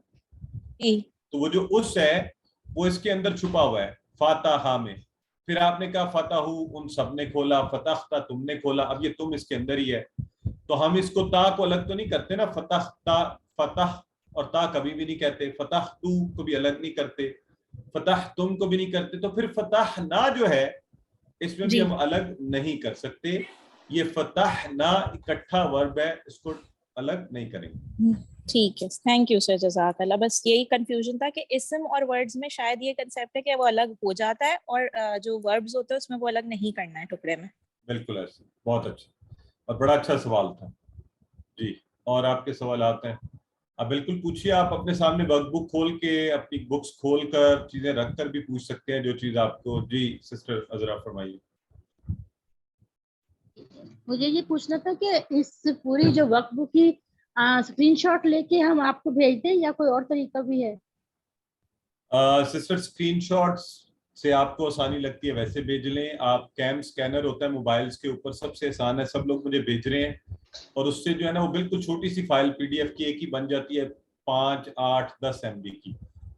تو وہ جو اس ہے وہ اس کے اندر چھپا ہوا ہے فاتحہ میں. پھر آپ نے کہا فتح ان سب نے کھولا, فتحتا تم نے کھولا. اب یہ تم اس کے اندر ہی ہے, تو ہم اس کو تا کو الگ تو نہیں کرتے نا. فتح تا, فتح اور تا کبھی بھی نہیں کہتے. فتح تو کو بھی الگ نہیں کرتے, فتح تم کو بھی نہیں کرتے. تو پھر فتح نہ جو ہے اس میں بھی ہم الگ نہیں کر سکتے. یہ فتح نہ اکٹھا ورب ہے, اس کو الگ نہیں کریں گے.
ٹھیک ہے. تھینک یو سر, جزاک اللہ. بس یہی کنفیوژن تھا کہ اسم اور ورڈز میں شاید یہ کنسیپٹ ہے کہ وہ الگ ہو جاتا ہے, اور جو وربز ہوتے ہیں اس میں وہ الگ نہیں کرنا ہے ٹکڑے میں.
بالکل ایسے. بہت اچھا, اور بڑا اچھا سوال تھا جی. اور آپ کے سوالات ہیں, آپ بالکل پوچھیے. آپ اپنے سامنے ورک بک کھول کے, اپنی بکس کھول کر, چیزیں رکھ کر بھی پوچھ سکتے ہیں جو چیز آپ کو. جی سسٹر عذرا فرمائیے.
مجھے یہ پوچھنا تھا کہ اس پوری جو ورک بک کی اسکرین شاٹ لے کے ہم آپ کو بھیج دیں یا کوئی اور طریقہ بھی ہے؟
سسٹر اسکرین شاٹس سے آپ کو آسانی لگتی ہے ویسے بھیج لیں. آپ کیم اسکینر ہوتا ہے موبائلز کے اوپر, سب سے آسان ہے. سب لوگ مجھے بھیج رہے ہیں, اور اس سے جو ہے نا وہ بالکل چھوٹی سی فائل PDF کی ایک ہی بن جاتی ہے, 5, 8, 10 MB کی.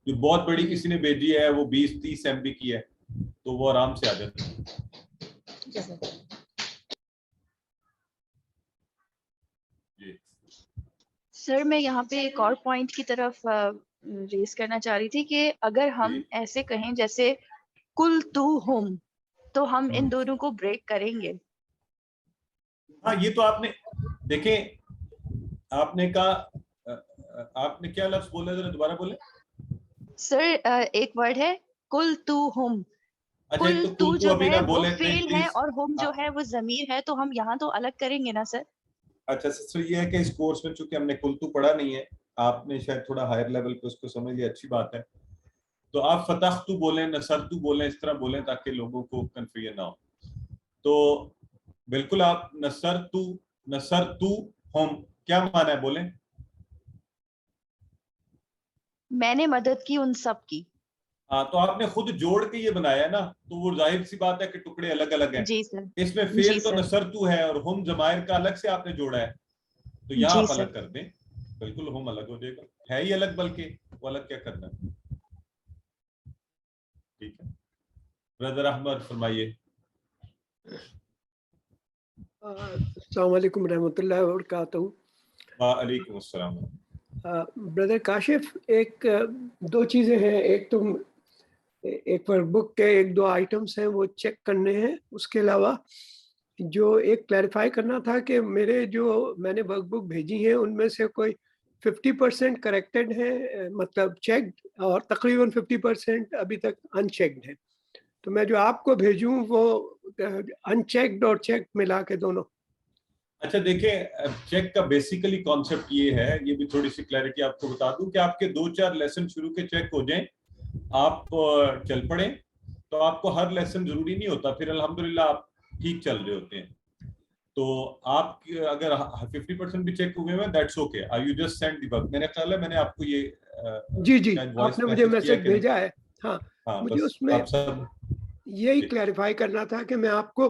جو بہت بڑی کسی نے بھیجی ہے وہ 20, 30 MB کی ہے, تو وہ آرام سے آ جاتی ہے.
سر میں یہاں پہ ایک اور پوائنٹ کی طرف ریز کرنا چاہ رہی تھی کہ اگر ہم ایسے کہیں جیسے کل تو ہم, تو ہم ان دونوں کو بریک کریں گے.
ہاں یہ تو آپ نے دیکھیں, آپ نے کہا, آپ نے کیا لفظ بولا, ذرا دوبارہ بولیں.
سر ایک ورڈ ہے کل تو ہم.
अच्छा
कुल
तो
तू
कुल
जो
अभी
है
ना
वो
बोले
फेल है
प्लीज।
और हम जो है वो जमीर है, तो हम यहाँ तो अलग करेंगे ना सर।
अच्छा सिस्टर, ये है कि इस कोर्स में चूंकि हमने कुल तो पढ़ा नहीं है, आपने शायद थोड़ा हायर लेवल पे उसको समझ लिया, अच्छी बात है। तो आप फतख्तु बोलें, नसरतु बोलें, इस तरह बोलें ताकि लोगों को कंफ्यूजन ना हो। तो बिल्कुल आप नसरतु हम क्या माना है बोलें।
मैंने मदद की उन सब की।
हाँ, तो आपने खुद जोड़ के ये बनाया है ना, तो वो जाहिर सी बात है कि टुकड़े अलग अलग हैं।
जी सर।
इसमें
जी
फेल तो
सर।
नसरतु है और हम जमायर का अलग से आपने जोड़ा है, तो यहाँ
जी
आप अलग
सर।
कर दें, बिल्कुल हम अलग हो जाएगा, है ही अलग, बल्कि वो अलग क्या करना है। ठीक है, ब्रदर अहमद फरमाइए।
अस्सलाम वालेकुम रहमतुल्लाहि व बरकातहू।
वालेकुम अस्सलाम।
ब्रदर काशिफ, दो चीज़ें हैं, एक वर्कबुक के एक दो आइटम्स हैं वो चेक करने हैं, उसके अलावा जो एक क्लैरिफाई करना था कि मैंने वर्कबुक भेजी हैं उनमें से कोई 50% करेक्टेड है, मतलब चेक्ड, और तकरीबन 50% अभी तक अनचेक्ड है। तो मैं जो आपको भेजूं वो अनचेक्ड और चेक मिला के दोनों।
अच्छा देखिए, चेक का बेसिकली कॉन्सेप्ट ये है, ये भी थोड़ी सी क्लैरिटी आपको बता दूं कि आपके 2-4 लेसन शुरू के चेक हो जाएं, आप चल पड़े, तो आपको हर लेसन जरूरी नहीं होता, फिर अल्हम्दुलिल्लाह आप ठीक चल रहे होते हैं। तो आप अगर 50% भी चेक हुए हैं, that's okay, I you just send the work. मेरे ख्याल है मैंने आपको ये
जी आपने मुझे मैसेज भेजा है। हाँ, मुझे उसमें
आप सब
यही क्लैरिफाई करना था कि मैं आपको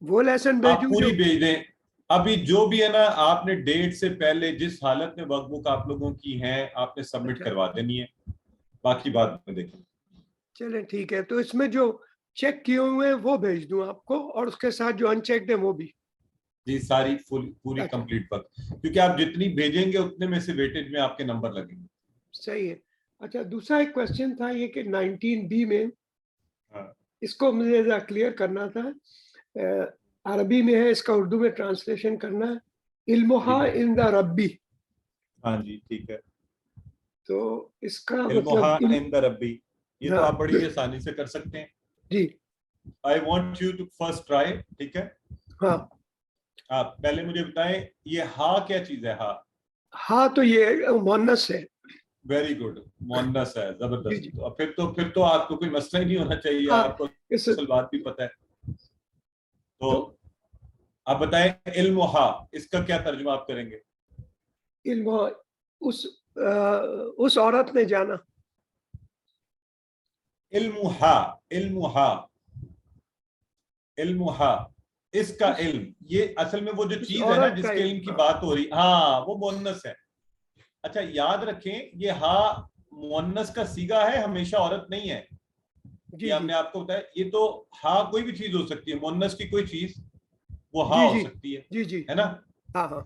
वो लेसन
आप
भेजूं
पूरी भेज दें। अभी जो भी है ना, आपने डेट से पहले जिस हालत में वर्कबुक आप लोगों की है आपने सबमिट करवा देनी है, बाकी बाद में देखें।
चलें ठीक है, तो इसमें जो चेक किए हुए हैं वो भेज दूं आपको, और उसके साथ जो अनचेक्ड है वो भी।
जी, सारी पूरी कंप्लीट वर्क, क्योंकि आप जितनी भेजेंगे उतने में से वेटेज में आपके नंबर लगेंगे।
सही है। अच्छा, दूसरा एक क्वेश्चन था ये कि 19B में,
हाँ।
इसको मुझे जरा क्लियर करना था, अरबी में है, इसका उर्दू में ट्रांसलेशन करना है, इल्मुहा इन द रब्बी।
हाँ जी ठीक है,
तो इसका
इल्मुहा
मतलब
इन द रब्बी, ये तो आप बड़ी आसानी से कर सकते हैं
जी।
I want you to first try, ठीक है।
हाँ,
आप पहले मुझे बताएं ये हा क्या चीज है।
हाँ तो ये मुअन्नस है।
वेरी गुड, मुअन्नस है, जबरदस्त। तो फिर तो आपको कोई मसला ही नहीं होना चाहिए, आपको असल बात भी पता है। तो आप बताएं इल्मुहा, इसका क्या तर्जुमा आप करेंगे।
इल्मुहा, उस औरत ने जाना।
इल्मुहा, इल्मुहा, इल्मुहा, इसका इल्म, ये असल में वो जो चीज है ना जिसके इल्म की बात हो रही, हाँ वो मुअन्नस है। अच्छा याद रखें, ये हा मुअन्नस का सीगा है, हमेशा औरत नहीं है। ये हमने आपको बताया, ये तो हा कोई भी चीज हो सकती है, मुअन्नस की कोई चीज वो हा हो सकती है,
जी
है ना।
हाँ हाँ।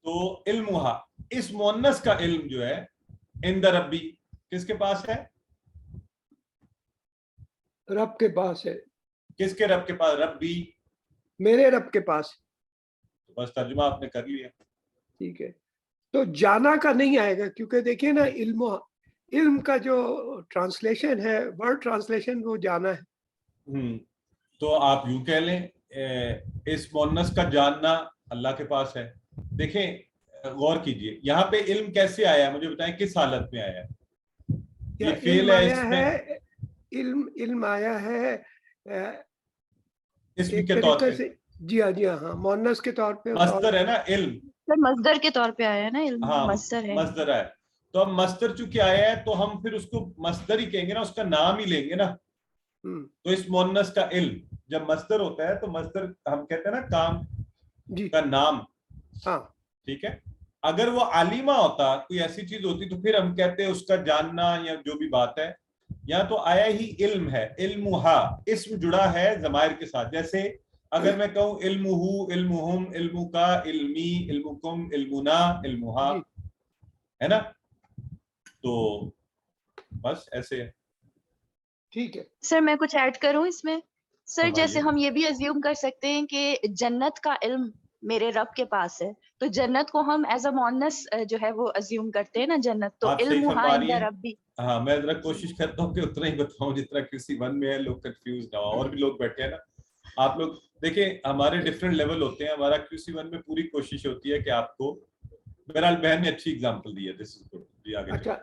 तो इल्मुहा, इस मुअन्नस का इल्म जो है इंद रब्बी, किसके पास है।
रब के पास है।
किसके रब के पास, रब्बी,
मेरे रब के पास।
तो बस तर्जुमा आपने कर लिया।
ठीक है, तो जाना का नहीं आएगा, क्योंकि देखिए ना, इल्म का जो ट्रांसलेशन है, वर्ड ट्रांसलेशन, वो जाना है।
तो आप यूं कह लें, इस मुअन्नस का जानना अल्लाह के पास है। देखें गौर कीजिए, यहाँ पे इल्म कैसे आया है, मुझे बताएं किस हालत में आया है। ये फेल है, इसमें
इल्म आया है
इसम के तौर पे।
जी हाँ, मुअन्नस के तौर पे
मस्दर है ना इल्म,
सर मस्दर के तौर पे आया है ना इल्म।
हाँ
मस्दर है,
मस्दर है। तो अब मस्दर चूंकि आया है तो हम फिर उसको मस्दर ही कहेंगे ना, उसका नाम ही लेंगे ना। तो इस मुअन्नस का इल्म जब मस्दर होता है तो मस्दर हम कहते हैं ना काम का नाम,
हाँ
ठीक है। अगर वो आलिमा होता, कोई ऐसी चीज होती, तो फिर हम कहते हैं उसका जानना या जो भी बात है। यहाँ तो आया ही इल्म है, इल्मुहा, इस्म जुड़ा है जमायर के साथ। जैसे अगर मैं कहूँ इल्मुहु, इल्मुहुम, इल्मुका, इल्मी, इल्मुकुम, इल्मुना, इल्मुहा, है ना। तो बस ऐसे है।
ठीक है
सर मैं कुछ ऐड करूं इसमें। सर जैसे हम ये भी अज्यूम कर सकते हैं कि जन्नत का इल्म میرے رب کے پاس ہے. تو جنت کو ہم ایز اے مونس جو ہے وہ ازیوم کرتے ہیں نا جنت. تو
آپ صحیح
علمھا
فرما رہی
عند
ہیں.
ربی.
ہاں میں ذرا کوشش کرتا ہوں کہ اتنا ہی بتاؤں جتنا QC1 میں ہے, لوگ کنفیوز نہ ہو. اور بھی لوگ بیٹھے ہیں نا, آپ لوگ دیکھیں ہمارے ڈفرینٹ لیول ہوتے ہیں. ہمارا QC1 میں پوری کوشش ہوتی ہے کہ آپ کو, بہرحال بہن نے اچھی اگزامپل دی ہے. دس از گڈ. جی آگے.
اچھا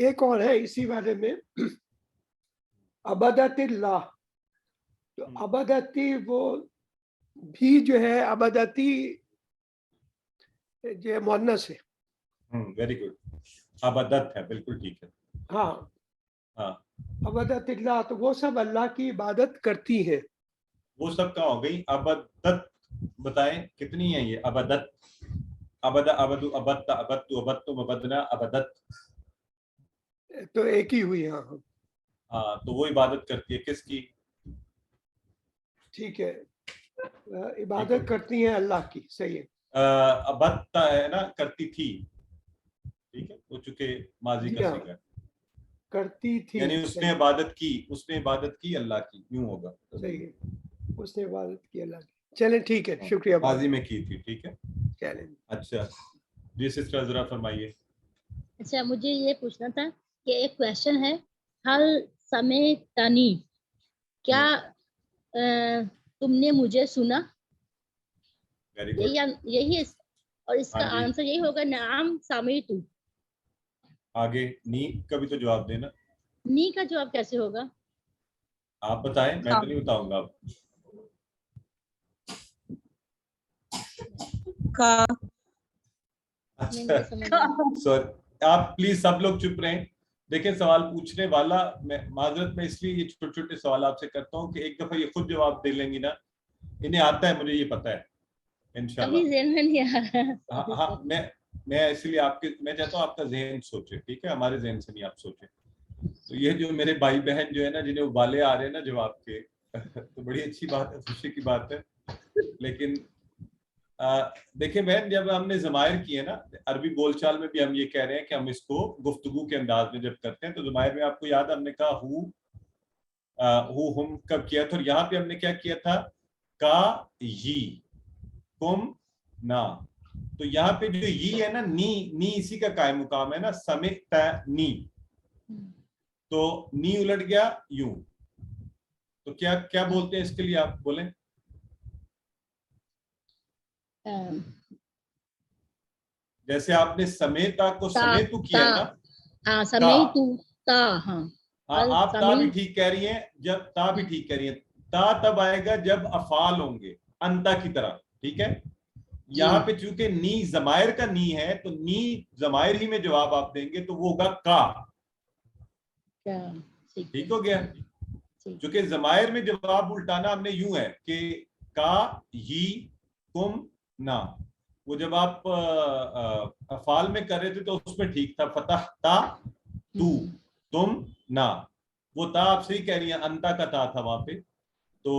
ایک اور ہے اسی بارے میں, عبادت اللہ. تو عبادتی وہ بھی جو ہے عبادتی جو مؤنث ہے.
Very good. عبادت ہے, بالکل ٹھیک ہے.
ہاں
ہاں
عبادت اللہ, تو وہ سب اللہ کی عبادت کرتی ہیں.
وہ سب کہاں ہو گئی؟ عبادت بتائیں کتنی ہے یہ عبادت؟ عبد عبدو عبدت عبدتو عبدتم عبدنا عبادت
تو ایک ہی ہوئی. ہاں
ہاں, تو وہ عبادت کرتی ہے کس کی؟
ٹھیک ہے, عبادت کرتی ہیں اللہ کی. صحیح ہے.
عبدتا ہے نا, کرتی تھی. ٹھیک ہے, وہ چونکہ ماضی کا سیغہ ہے.
کرتی تھی,
یعنی اس نے عبادت کی, اس نے عبادت کی اللہ کی, یوں ہوگا.
صحیح ہے, اس نے عبادت کی اللہ کی. چلیں ٹھیک ہے, شکریہ.
ماضی میں کی تھی. ٹھیک ہے.
چلیں.
اچھا جی سسٹر ذرا فرمائیے.
اچھا مجھے یہ پوچھنا تھا کہ ایک کویشچن ہے, حل سمیتنی, کیا تم نے مجھے سنا؟ یہی ہے, اور اس کا آنسر یہی ہوگا نعم سمیتو.
آگے نی کا بھی تو جواب دینا.
نی کا جواب کیسے ہوگا؟
آپ بتائیں, میں تو نہیں بتاؤں گا. اچھا آپ پلیز سب لوگ چپ رہیں. دیکھیں سوال پوچھنے والا, میں معذرت میں اس لیے یہ چھوٹے چھوٹے سوال آپ سے کرتا ہوں کہ ایک دفعہ یہ خود جواب دے لیں گی نا, انہیں آتا ہے, مجھے یہ پتا ہے انشاءاللہ.
ابھی ذہن میں نہیں آ رہا.
ہاں میں اس لیے آپ کے, میں چاہتا ہوں آپ کا ذہن سوچے. ٹھیک ہے, ہمارے ذہن سے نہیں آپ سوچے. تو یہ جو میرے بھائی بہن جو ہے نا, جنہیں ابالے آ رہے ہیں نا جواب کے, تو بڑی اچھی بات ہے, خوشی کی بات ہے. لیکن دیکھیں بہن, جب ہم نے ضمائر کیے نا, عربی بول چال میں بھی ہم یہ کہہ رہے ہیں کہ ہم اس کو گفتگو کے انداز میں جب کرتے ہیں تو ضمائر میں آپ کو یاد ہم نے کہا ہو ہم کب کیا تھا, اور یہاں پہ ہم نے کیا کیا تھا, کا یی کم نا. تو یہاں پہ جو یی ہے نا, نی اسی کا قائم مقام ہے نا, سمعتنی. تو نی الٹ گیا یوں, تو کیا بولتے ہیں اس کے لیے, آپ بولیں. جیسے آپ نے سمیتا کو سمیتو کیا نا,
سمیتو تا. ہاں
آپ تا بھی ٹھیک کہہ رہی ہیں, جب تا بھی ٹھیک کہہ رہی ہیں. تا تب آئے گا جب افعال ہوں گے انتا کی طرح. ٹھیک ہے, یہاں پہ چونکہ نی ضمائر کا نی ہے, تو نی ضمائر ہی میں جواب آپ دیں گے, تو وہ ہوگا کا. ٹھیک ہو گیا. چونکہ ضمائر میں جواب الٹانا ہم نے یوں ہے کہ کا یی کم نا. وہ جب آپ افعال میں کر رہے تھے تو اس میں ٹھیک تھا, فتح تا تو تم نا. وہ تا آپ صحیح کہہ رہی ہیں, انتا کا تا تھا وہاں پہ. تو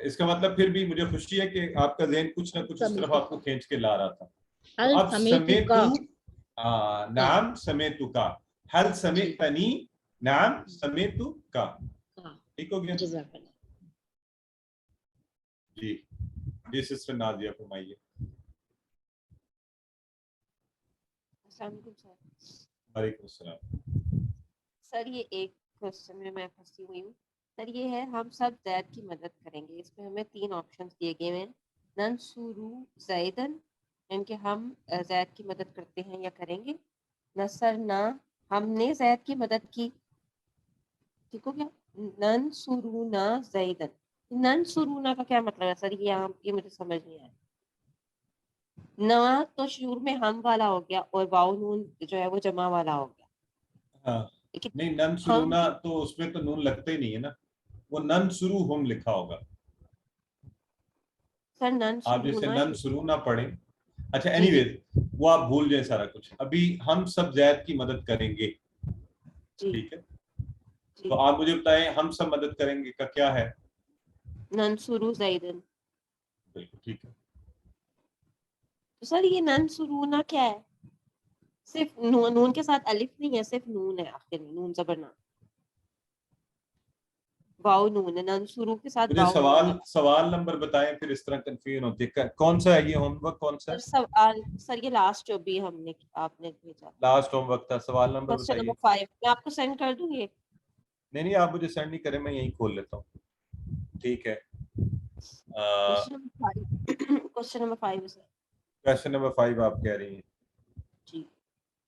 اس کا مطلب پھر بھی مجھے خوشی ہے کہ آپ کا ذہن کچھ نہ کچھ اس طرف آپ کو کھینچ کے لا رہا تھا. اب سمیتو, نعم سمیتو کا, حل سمیتنی, نعم سمیتو کا. ٹھیک ہو گیا. جی جی سسٹر نازیہ فرمائیے.
السلام علیکم سر.
وعلیکم السلام.
سر یہ ایک کوشچن میں پھنسی ہوئی ہوں. سر یہ ہے, ہم سب زید کی مدد کریں گے. اس میں ہمیں 3 آپشنز دیے گئے ہیں. ننصرو زیدن, یعنی کہ ہم زید کی مدد کرتے ہیں یا کریں گے. نصرنا, ہم نے زید کی مدد کی. ٹھیک ہو گیا. ننصرونا زیدن, ننصرونا کا کیا مطلب ہے سر؟ یہ مجھے سمجھ نہیں آیا. نا تو شعور میں ہم والا ہو گیا, اور واؤ نون جو ہے وہ جمع والا ہو گیا.
ہاں نہیں, ننصرونا تو اس میں تو نون لگتا ہی نہیں ہے نا, وہ ننصروہم لکھا ہوگا.
سر
آپ جیسے ننصرونا پڑھیں. اچھا اینی ویز وہ آپ بھول جائیں سارا کچھ. ابھی ہم سب زید کی مدد کریں گے. ٹھیک ہے, تو آپ مجھے بتائیں ہم سب مدد کریں گے کا کیا ہے؟
ننصرو زیدن.
بالکل ٹھیک ہے.
تو سر یہ ننصرونا کیا ہے؟ صرف نون کے ساتھ الف نہیں ہے, صرف نون ہے آخر میں, نون زبر نا. वाव नून है, नंसुरू के साथ
मुझे
वाव नून है।
सवाल नंबर बताएं, फिर इस तरह कंफ्यूजन होती है। कौन सा है ये होमवर्क, कौन सा है?
सर सर ये लास्ट जो भी हमने आपने भेजा,
लास्ट होमवर्क था, सवाल नंबर
क्वेश्चन
बताइए।
नंबर 5 मैं आपको सेंड कर दूं ये?
नहीं आप मुझे सेंड नहीं करें, मैं यही खोल लेता हूँ, ठीक है।
Question number 5 sir.
Question number 5 आप कह रही हैं?
जी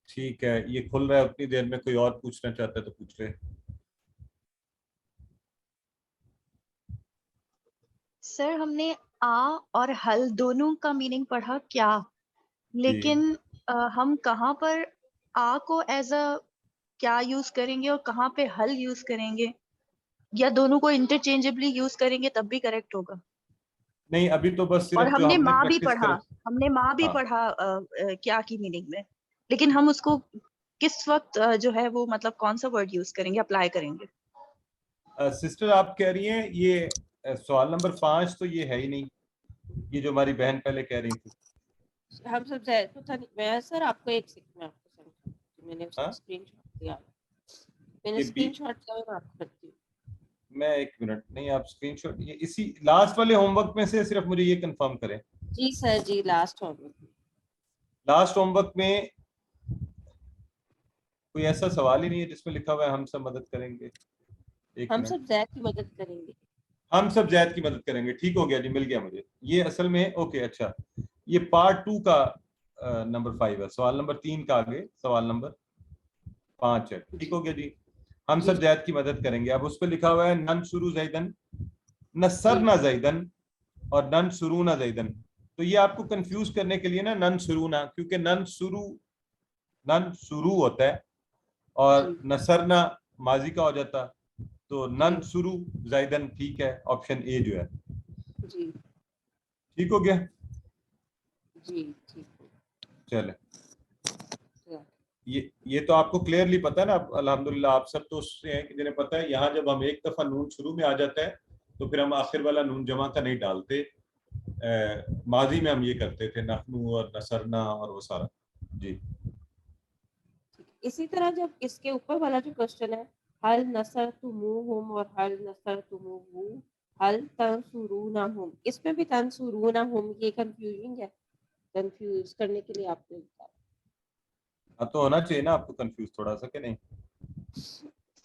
ठीक है, ये खुल रहा है, उतनी देर में कोई और पूछना चाहता है तो पूछ ले।
सर हमने आ और हल दोनों का मीनिंग पढ़ा क्या, लेकिन हम कहाँ पर आ को एज अ क्या यूज करेंगे और कहाँ पे हल यूज करेंगे, या दोनों को इंटरचेंजेबली यूज करेंगे तब भी करेक्ट होगा?
नहीं अभी तो बस
और
सिर्फ जो
हमने
हमने
माँ भी
प्रैक्टिस
पढ़ा,
कर।
हमने माँ भी
हाँ।
पढ़ा क्या की मीनिंग में, लेकिन हम उसको किस वक्त जो है वो मतलब कौन सा वर्ड यूज करेंगे, अप्लाई करेंगे?
सिस्टर आप कह रही हैं ये सवाल नंबर 5 तो ये है ही नहीं, ये जो हमारी बहन पहले कह रही थी।
हम सब तो था नहीं। मैं सर आपको एक सेकंड में आपको सेंड कर, मैंने उसका स्क्रीनशॉट दिया, मैंने स्क्रीनशॉट दिया, मैं आपको करती हूँ।
मैं 1 मिनट, नहीं आप स्क्रीनशॉट ये इसी लास्ट वाले होमवर्क में से सिर्फ मुझे ये कंफर्म करें।
जी सर जी, लास्ट
होमवर्क में कोई ऐसा सवाल ही नहीं है जिसमें लिखा हुआ है हम सब मदद करेंगे।
हम सब ज़ैद की मदद करेंगे।
हम सब ज़ैद की मदद करेंगे, ठीक हो गया जी, मिल गया मुझे ये असल में। ओके अच्छा, ये पार्ट 2 का नंबर 5 है, सवाल नंबर 3 का आगे सवाल नंबर 5 है, ठीक हो गया जी। हम सब ज़ैद की मदद करेंगे। अब उस पर लिखा हुआ है नन शुरू ज़ैदन, नसरना ज़ैदन और नन शुरूना ज़ैदन। तो ये आपको कंफ्यूज करने के लिए ना नन शुरूना, क्योंकि नन शुरू होता है और नसरना माजी का हो जाता, तो नन शुरू ज़ैदन ठीक है, ऑप्शन ए जो है
जी
ठीक हो गया
जी। ठीक
चले, ये तो आपको क्लियरली पता है ना अल्हम्दुलिल्लाह। आप सब तो उससे हैं कि जिन्हें पता है, यहाँ जब हम एक दफा नून शुरू में आ जाता है तो फिर हम आखिर वाला नून जमा का नहीं डालते। माजी में हम ये करते थे, नहनु और नसरना और वो सारा जी।
इसी तरह जब इसके ऊपर वाला जो क्वेश्चन है, हल नसर तुमुहुम और हल नसर तुमुहु हल तंसुरूनहुम, इसमें भी तंसुरूनहुम ये कंफ्यूजिंग है, कंफ्यूज करने के लिए आपको
अब तो होना चाहिए ना आपको कंफ्यूज थोड़ा सा, कि नहीं?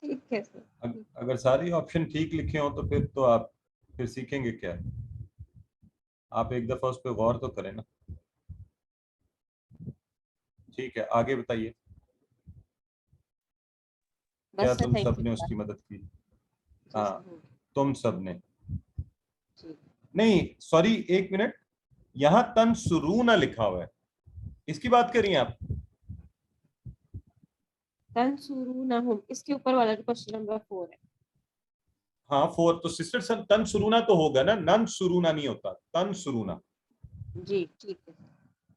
ठीक है सर।
अगर सारी ऑप्शन ठीक लिखे हो तो फिर तो आप फिर सीखेंगे क्या? आप एक दफा उस पर गौर तो करें ना। ठीक है आगे बताइए, क्या तुम सब ने उसकी मदद की? हाँ तुम सब ने नहीं, सॉरी 1 मिनट, यहाँ तंसुरूना लिखा हुआ है, इसकी बात कर रही हैं आप?
तंसुरूनहुम इसके ऊपर वाला जो क्वेश्चन नंबर 4 है।
हाँ 4 तो सिस्टर तंसुरूना तो होगा ना, नन सुरूना नहीं होता, तंसुरूना।
जी ठीक है।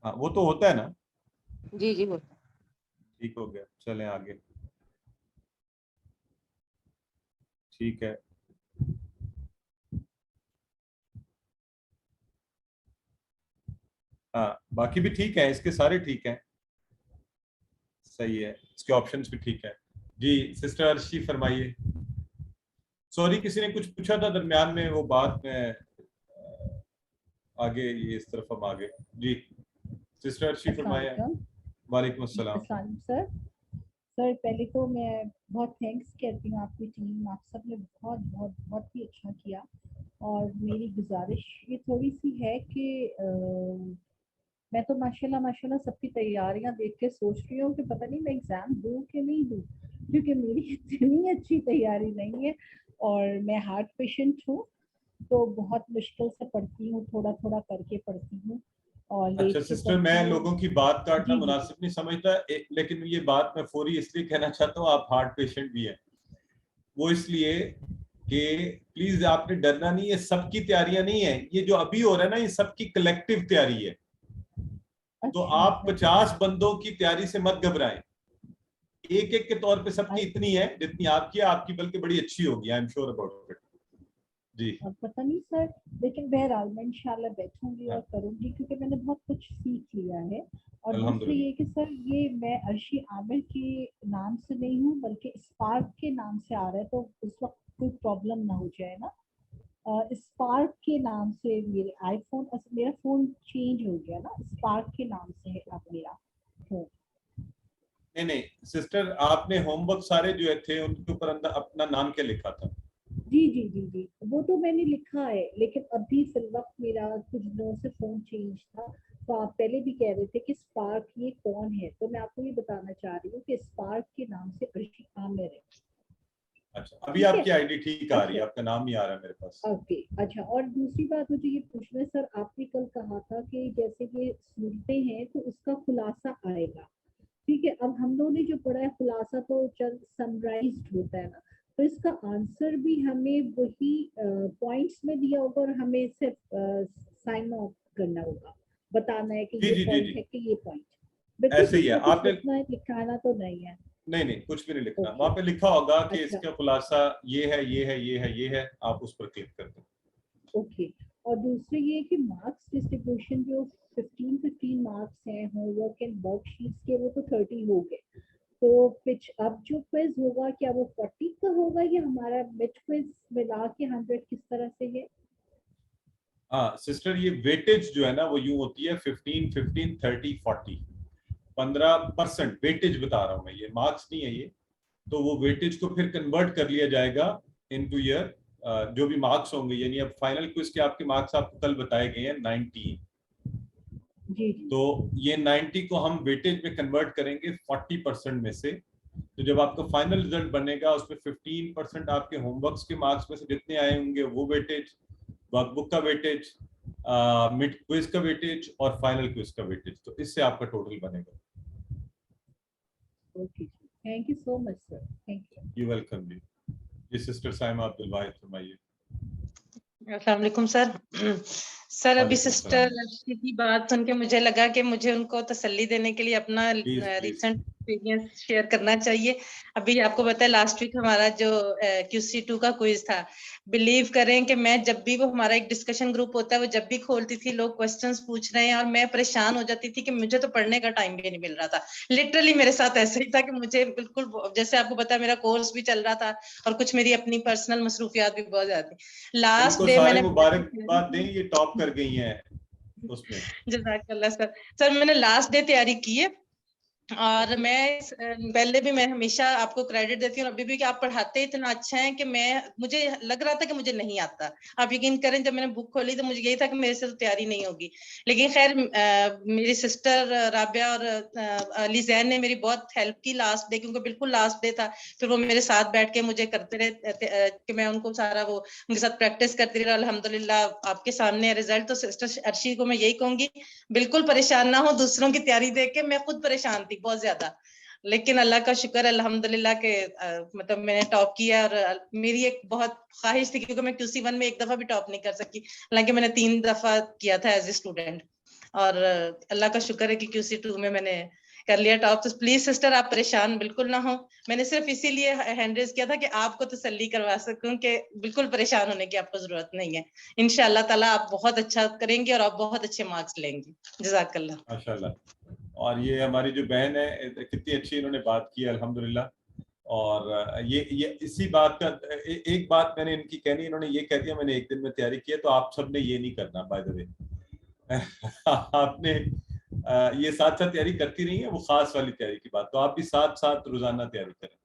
हाँ वो तो होता है ना।
जी जी होता है।
ठीक हो गया, चलें आगे। ठीक है हाँ बाकी भी ठीक है, इसके सारे ठीक हैं, सही है, इसके ऑप्शंस भी ठीक है जी। सिस्टर अर्शी फरमाइए। सॉरी किसी ने कुछ पूछा था दरमियान में, वो बात में आगे ये इस तरफ हम आगे जी। सिस्टर अर्शी फरमाइए। वालेकुम अस्सलाम।
सर पहले तो मैं बहुत थैंक्स कहती हूँ आपकी टीम, आप सब ने बहुत बहुत बहुत ही अच्छा किया। और मेरी गुजारिश ये थोड़ी सी है कि मैं तो माशाल्लाह सबकी तैयारियां देख के सोच रही हूँ कि पता नहीं मैं एग्जाम दूँ कि नहीं दूँ, क्योंकि मेरी इतनी अच्छी तैयारी नहीं है और मैं हार्ट पेशेंट हूँ, तो बहुत मुश्किल से पढ़ती हूँ, थोड़ा थोड़ा करके पढ़ती हूँ। और
अच्छा सिस्टर, मैं लोगों की बात काटना मुनासिब नहीं समझता, लेकिन ये बात मैं फौरी इसलिए कहना चाहता हूँ, आप हार्ट पेशेंट भी हैं, वो इसलिए कि प्लीज आपने डरना नहीं है, सबकी तैयारियां नहीं है, ये जो अभी हो रहा है ना ये सबकी कलेक्टिव तैयारी है। तो आप 50 बंदों की तैयारी से मत घबराएं, एक एक के तौर पे सबकी इतनी है जितनी आपकी है, आपकी बल्कि बड़ी अच्छी होगी, I am sure about it जी।
पता नहीं सर, लेकिन बहरहाल मैं इंशाल्लाह बैठूंगी और करूंगी, क्योंकि मैंने बहुत कुछ सीख लिया है। और दूसरी ये कि सर ये मैं अर्शी आमिर के नाम से नहीं हूँ, बल्कि स्पार्क के नाम से आ रहा है, तो उस वक्त कोई प्रॉब्लम ना हो जाए ना। स्पार्क के नाम से मेरे आईफोन, मेरा फोन चेंज हो गया ना, स्पार्क के नाम से है अब मेरा फोन।
नहीं सिस्टर, आपने होमवर्क सारे जो थे उनके ऊपर अंदर अपना नाम क्या लिखा था?
जी, वो तो मैंने लिखा है, लेकिन अभी फिल वक्त मेरा कुछ दिनों से फोन चेंज था, तो आप पहले भी कह रहे थे कि स्पार्क ये कौन है, तो मैं आपको ये बताना चाह रही हूँ कि स्पार्क के नाम से अर्शी आमिर है।
अच्छा, अभी आपकी आईडी ठीक आ रही है, आपका नाम ही आ रहा है मेरे पास।
ओके, अच्छा। और दूसरी बात मुझे ये पूछना है सर, आपने कल कहा था कि जैसे ये सूरतें हैं तो उसका खुलासा आएगा, ठीक है। अब हम लोगों ने जो पढ़ा है खुलासा तो चंद समराइज्ड होता है ना, तो इसका आंसर भी हमें वही पॉइंट्स में दिया होगा और हमें सिर्फ साइन ऑफ करना होगा, बताना है कि ये पॉइंट है कि ये पॉइंट।
ऐसे ही है, आपने
लिखाना तो नहीं है?
नहीं कुछ भी नहीं लिखना, वहाँ पे लिखा होगा कि इसका खुलासा ये है, ये है, ये है, ये है, आप उस पर क्लिक कर दो।
ओके। और दूसरे ये कि मार्क्स डिस्ट्रीब्यूशन जो 15 मार्क्स हैं होमवर्क एंड वर्कशीट्स के, वो तो 30 हो गए, तो पिच अब जो क्विज होगा क्या वो 40 का होगा या हमारा मिड क्विज मिला के 100 किस तरह से है?
हाँ सिस्टर, ये वेटेज जो है ना वो यूं होती है 15, 15, 30, 40, 15% वेटेज बता रहा हूँ मैं, ये मार्क्स नहीं है ये। तो वो वेटेज को फिर कन्वर्ट कर लिया जाएगा इनटू ईयर, जो भी मार्क्स होंगे, यानी अब फाइनल क्विज के आपके मार्क्स आपको कल बताए गए हैं 90, तो ये 90 को हम वेटेज में कन्वर्ट करेंगे 40% में से। तो जब आपका फाइनल रिजल्ट बनेगा उसमें 15% आपके होमवर्क्स के मार्क्स में से जितने आए होंगे वो वेटेज, वर्कबुक का वेटेज, मिड क्विज का वेटेज और फाइनल क्विज का वेटेज, तो इससे आपका टोटल बनेगा।
Okay, thank you so much sir, thank you.
You welcome जी। जी सिस्टर साइमा अब्दुल वाहिद फरमाइए।
अस्सलाम वालेकुम सर। सर अभी सिस्टर की बात सुन के मुझे लगा कि मुझे उनको तसल्ली देने के लिए अपना रिसेंट एक्सपीरियंस शेयर करना चाहिए। अभी आपको पता है लास्ट वीक हमारा जो QC2 का क्विज था, बिलीव करें कि मैं जब भी, वो हमारा एक डिस्कशन ग्रुप होता है, वो जब भी खोलती थी लोग क्वेश्चंस पूछ रहे हैं और मैं परेशान हो जाती थी कि मुझे तो पढ़ने का टाइम भी नहीं मिल रहा था। लिटरली मेरे साथ ऐसा ही था कि मुझे बिल्कुल, जैसे आपको पता है मेरा कोर्स भी चल रहा था और कुछ मेरी अपनी पर्सनल मसरूफियात भी बहुत ज्यादा थी। लास्ट डे मैंने
मुबारकबाद दें, ये टॉप कर गई हैं उसमें।
जज़ाकल्लाह सर। सर मैंने लास्ट डे तैयारी की है और मैं पहले भी, मैं हमेशा आपको क्रेडिट देती हूँ अभी भी कि आप पढ़ाते इतना अच्छा है कि मुझे लग रहा था कि मुझे नहीं आता। आप यकीन करें जब मैंने बुक खोली तो मुझे यही था कि मेरे से तो तैयारी नहीं होगी, लेकिन खैर मेरी सिस्टर राबिया और अली ज़ैन ने मेरी बहुत हेल्प की लास्ट डे, क्योंकि बिल्कुल लास्ट डे था। फिर वो मेरे साथ बैठ के मुझे करते रहे कि मैं उनको सारा वो उनके साथ प्रैक्टिस करती रही। अल्हम्दुलिल्लाह आपके सामने रिजल्ट। तो सिस्टर अर्शी को मैं यही कहूंगी, बिल्कुल परेशान ना हो दूसरों की तैयारी देख के। मैं खुद परेशान थी बहुत ज्यादा, लेकिन अल्लाह का शुक्र अल्हम्दुलिल्लाह के मतलब मैंने टॉप किया। और मेरी एक बहुत ख्वाहिश थी, क्योंकि मैं QC1 में एक दफा भी टॉप नहीं कर सकी, हालांकि मैंने 3 दफा किया था एज ए स्टूडेंट, और अल्लाह का शुक्र है कि QC2 में मैंने कर लिया टॉप। तो प्लीज सिस्टर आप परेशान बिल्कुल ना हो, मैंने सिर्फ इसीलिए हैंड रेज किया था कि आपको तसल्ली करवा सकूं कि बिल्कुल परेशान होने की आपको जरूरत नहीं है। इंशाअल्लाह ताला आप बहुत अच्छा करेंगे और आप बहुत अच्छे मार्क्स लेंगे। जज़ाकल्लाह।
माशाल्लाह। और ये हमारी जो बहन है कितनी अच्छी इन्होंने बात की अल्हम्दुलिल्लाह। और ये इसी बात का एक बात मैंने इनकी कहनी, इन्होंने ये कह दिया मैंने एक दिन में तैयारी की है, तो आप सबने ये नहीं करना बाय द वे। आपने ये साथ साथ तैयारी करती रही है, वो खास वाली तैयारी की बात, तो आप भी साथ साथ रोजाना तैयारी करें।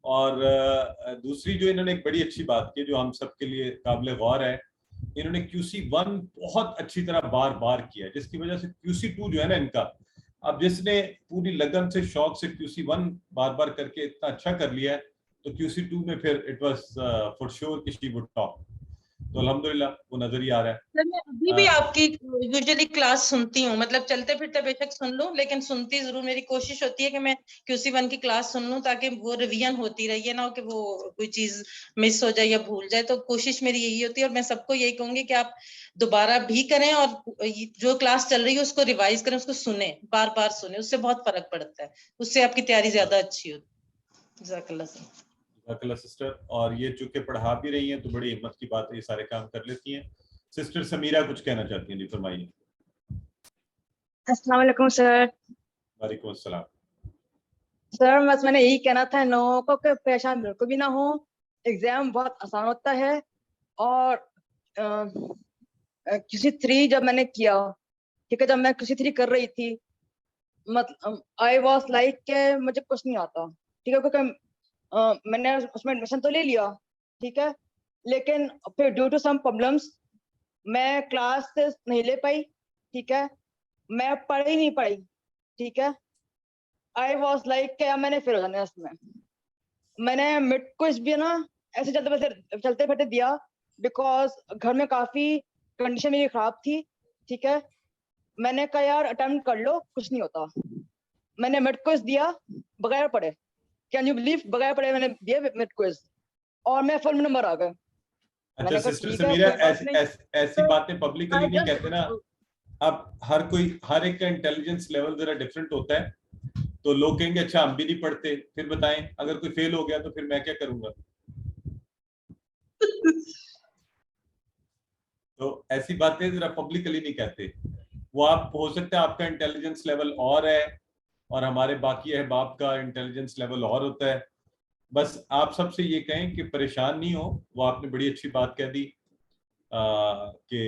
और दूसरी जो इन्होंने एक बड़ी अच्छी बात की जो हम सबके लिए काबिल गौर है, इन्होंने QC1 बहुत अच्छी तरह बार बार किया, जिसकी वजह से QC2 जो है ना इनका, अब जिसने पूरी लगन से शौक से QC1 बार बार करके इतना अच्छा कर लिया है, तो QC2 में फिर इट वाज फॉर श्योर कि शी वुड टॉप। तो अल्हम्दुलिल्लाह वो नजर ही आ रहा है।
सर मैं अभी भी आपकी यूजुअली क्लास सुनती हूँ, मतलब चलते फिरते बेशक सुन लूं, लेकिन सुनती जरूर। मेरी कोशिश होती है कि मैं QC1 की क्लास सुन लूं, ताकि वो रिवीजन होती रही है ना, हो कि वो कोई चीज मिस हो जाए या भूल जाए। तो कोशिश मेरी यही होती है, और मैं सबको यही कहूंगी कि आप दोबारा भी करें और जो क्लास चल रही है उसको रिवाइज करें, उसको सुने, बार बार सुने, उससे बहुत फर्क पड़ता है, उससे आपकी तैयारी ज्यादा अच्छी होती है। जज़ाकल्लाह सर।
सिस्टर, और ये चूंकि पढ़ा भी रही हैं तो बड़ी हिम्मत की बात है, ये सारे काम कर लेती हैं। सिस्टर समीरा कुछ कहना चाहती हैं, जी फरमाइए।
अस्सलाम वालेकुम सर।
वालेकुम अस्सलाम।
सर बस मैंने यही कहना था इन लोगों को कि परेशान बिल्कुल भी ना हो, एग्जाम बहुत आसान होता है। और QC 3 जब मैंने किया, ठीक है, जब मैं QC 3 कर रही थी, मतलब आई वॉज लाइक के मुझे कुछ नहीं आता, ठीक है, क्योंकि मैंने उसमें एडमिशन तो ले लिया, ठीक है, लेकिन फिर ड्यू टू सम प्रॉब्लम्स मैं क्लास नहीं ले पाई, ठीक है, मैं पढ़ ही नहीं पाई, ठीक है। आई वॉज लाइक क्या मैंने फिर हो जाना है उसमें। मैंने मिड क्विज भी ना ऐसे चलते फिरते दिया, बिकॉज घर में काफी कंडीशन मेरी खराब थी, ठीक है। मैंने कहा यार अटेम्प्ट कर लो, कुछ नहीं होता। मैंने मिड क्विज दिया बगैर पढ़े, कैन यू बिलीव, बगैर पढ़े मैंने दिया मिड क्विज और मैं फुल नंबर आ गए।
अच्छा सिस्टर समीरा, ऐसी बातें पब्लिकली नहीं कहते ना। अब हर एक का इंटेलिजेंस लेवल जरा डिफरेंट होता है, तो लोग कहेंगे अच्छा हम भी नहीं पढ़ते, फिर बताएं अगर कोई फेल हो गया तो फिर मैं क्या करूंगा। तो ऐसी बातें जरा पब्लिकली नहीं कहते। वो आप हो सकता है आपका इंटेलिजेंस लेवल और है और हमारे बाकी अहबाब का इंटेलिजेंस लेवल और होता है। बस आप सबसे ये कहें कि परेशान नहीं हो। वो आपने बड़ी अच्छी बात कह दी कि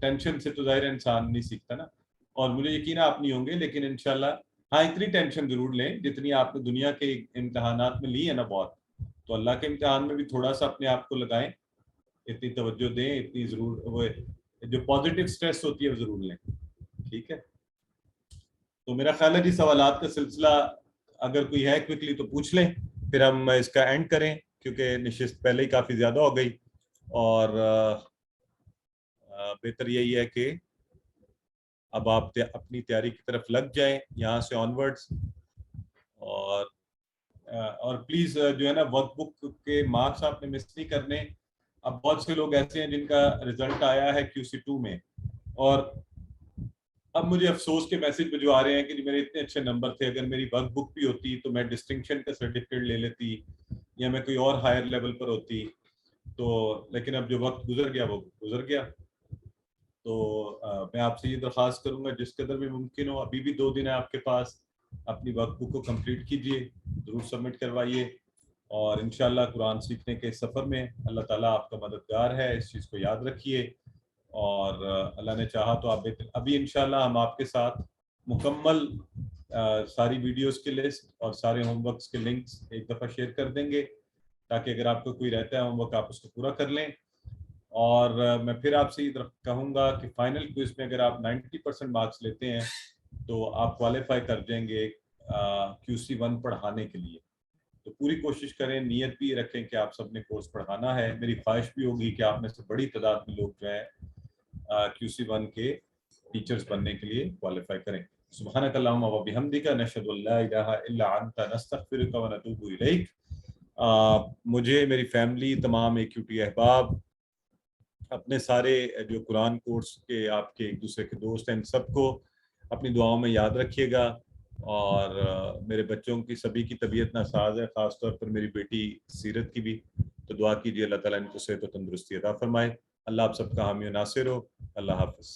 टेंशन से तो जाहिर इंसान नहीं सीखता ना, और मुझे यकीन है आप नहीं होंगे, लेकिन इंशाल्लाह हाँ इतनी टेंशन जरूर लें जितनी आपने दुनिया के इम्तिहानात में ली है ना बहुत, तो अल्लाह के इम्तिहान में भी थोड़ा सा अपने आप को लगाएं, इतनी तवज्जो दें, इतनी जरूर वो जो पॉजिटिव स्ट्रेस होती है वो जरूर लें, ठीक है। तो मेरा ख्याल है जी सवालात का सिलसिला अगर कोई है क्विकली तो पूछ लें, फिर हम इसका एंड करें क्योंकि नशिस्त पहले ही काफ़ी ज़्यादा हो गई और बेहतर यही है कि अब आप अपनी तैयारी की तरफ लग जाएं यहाँ से ऑनवर्ड्स। और प्लीज़ जो है ना वर्कबुक के मार्क्स आपने मिस नहीं करने। अब बहुत से लोग ऐसे हैं जिनका रिजल्ट आया है QC 2 में और अब मुझे अफसोस के मैसेज भिजवा रहे हैं कि मेरे इतने अच्छे नंबर थे, अगर मेरी वर्कबुक भी होती तो मैं डिस्टिंक्शन का सर्टिफिकेट ले लेती या मैं कोई और हायर लेवल पर होती, तो लेकिन अब जो वक्त गुजर गया वो गुजर गया। तो मैं आपसे ये दरख्वास्त करूंगा जिस कदर भी मुमकिन हो, अभी भी 2 दिन है आपके पास, अपनी वर्कबुक को कंप्लीट कीजिए, ज़रूर सबमिट करवाइए और इंशाल्लाह कुरान सीखने के सफ़र में अल्लाह ताला आपका मददगार है, इस चीज़ को याद रखिए। और अल्लाह ने चाहा तो आप अभी इंशाल्लाह हम आपके साथ मुकम्मल सारी वीडियोस की लिस्ट और सारे होमवर्क्स के लिंक्स एक दफ़ा शेयर कर देंगे ताकि अगर आपको कोई रहता है होमवर्क आप उसको पूरा कर लें। और मैं फिर आपसे ये कहूँगा कि फाइनल क्विज में अगर आप 90% मार्क्स लेते हैं तो आप क्वालिफाई कर जाएंगे QC 1 पढ़ाने के लिए। तो पूरी कोशिश करें, नियत भी रखें कि आप सबने कोर्स पढ़ाना है। मेरी ख्वाहिश भी होगी कि आप में से बड़ी तादाद में लोग जो है QC 1 के टीचर्स बनने के लिए क्वालिफाई करें। सुब्हानक अल्लाहुम्मा व बिहम्दिका नशहदु अल्ला इलाहा इल्ला अंता नस्तगफिरुका व नतूबु इलैक। मुझे, मेरी फैमिली, तमाम AQT अहबाब, अपने सारे जो कुरान कोर्स के आपके एक दूसरे के दोस्त हैं, इन सबको अपनी दुआओं में याद रखिएगा। और मेरे बच्चों की सभी की तबीयत नासाज है, ख़ासतौर पर मेरी बेटी सीरत की भी, तो दुआ कीजिए अल्लाह ताला इनको सेहत और तंदुरुस्ती अता फरमाए। अल्लाह आप सबका हामी नासिर हो। अल्लाह हाफ़िज़।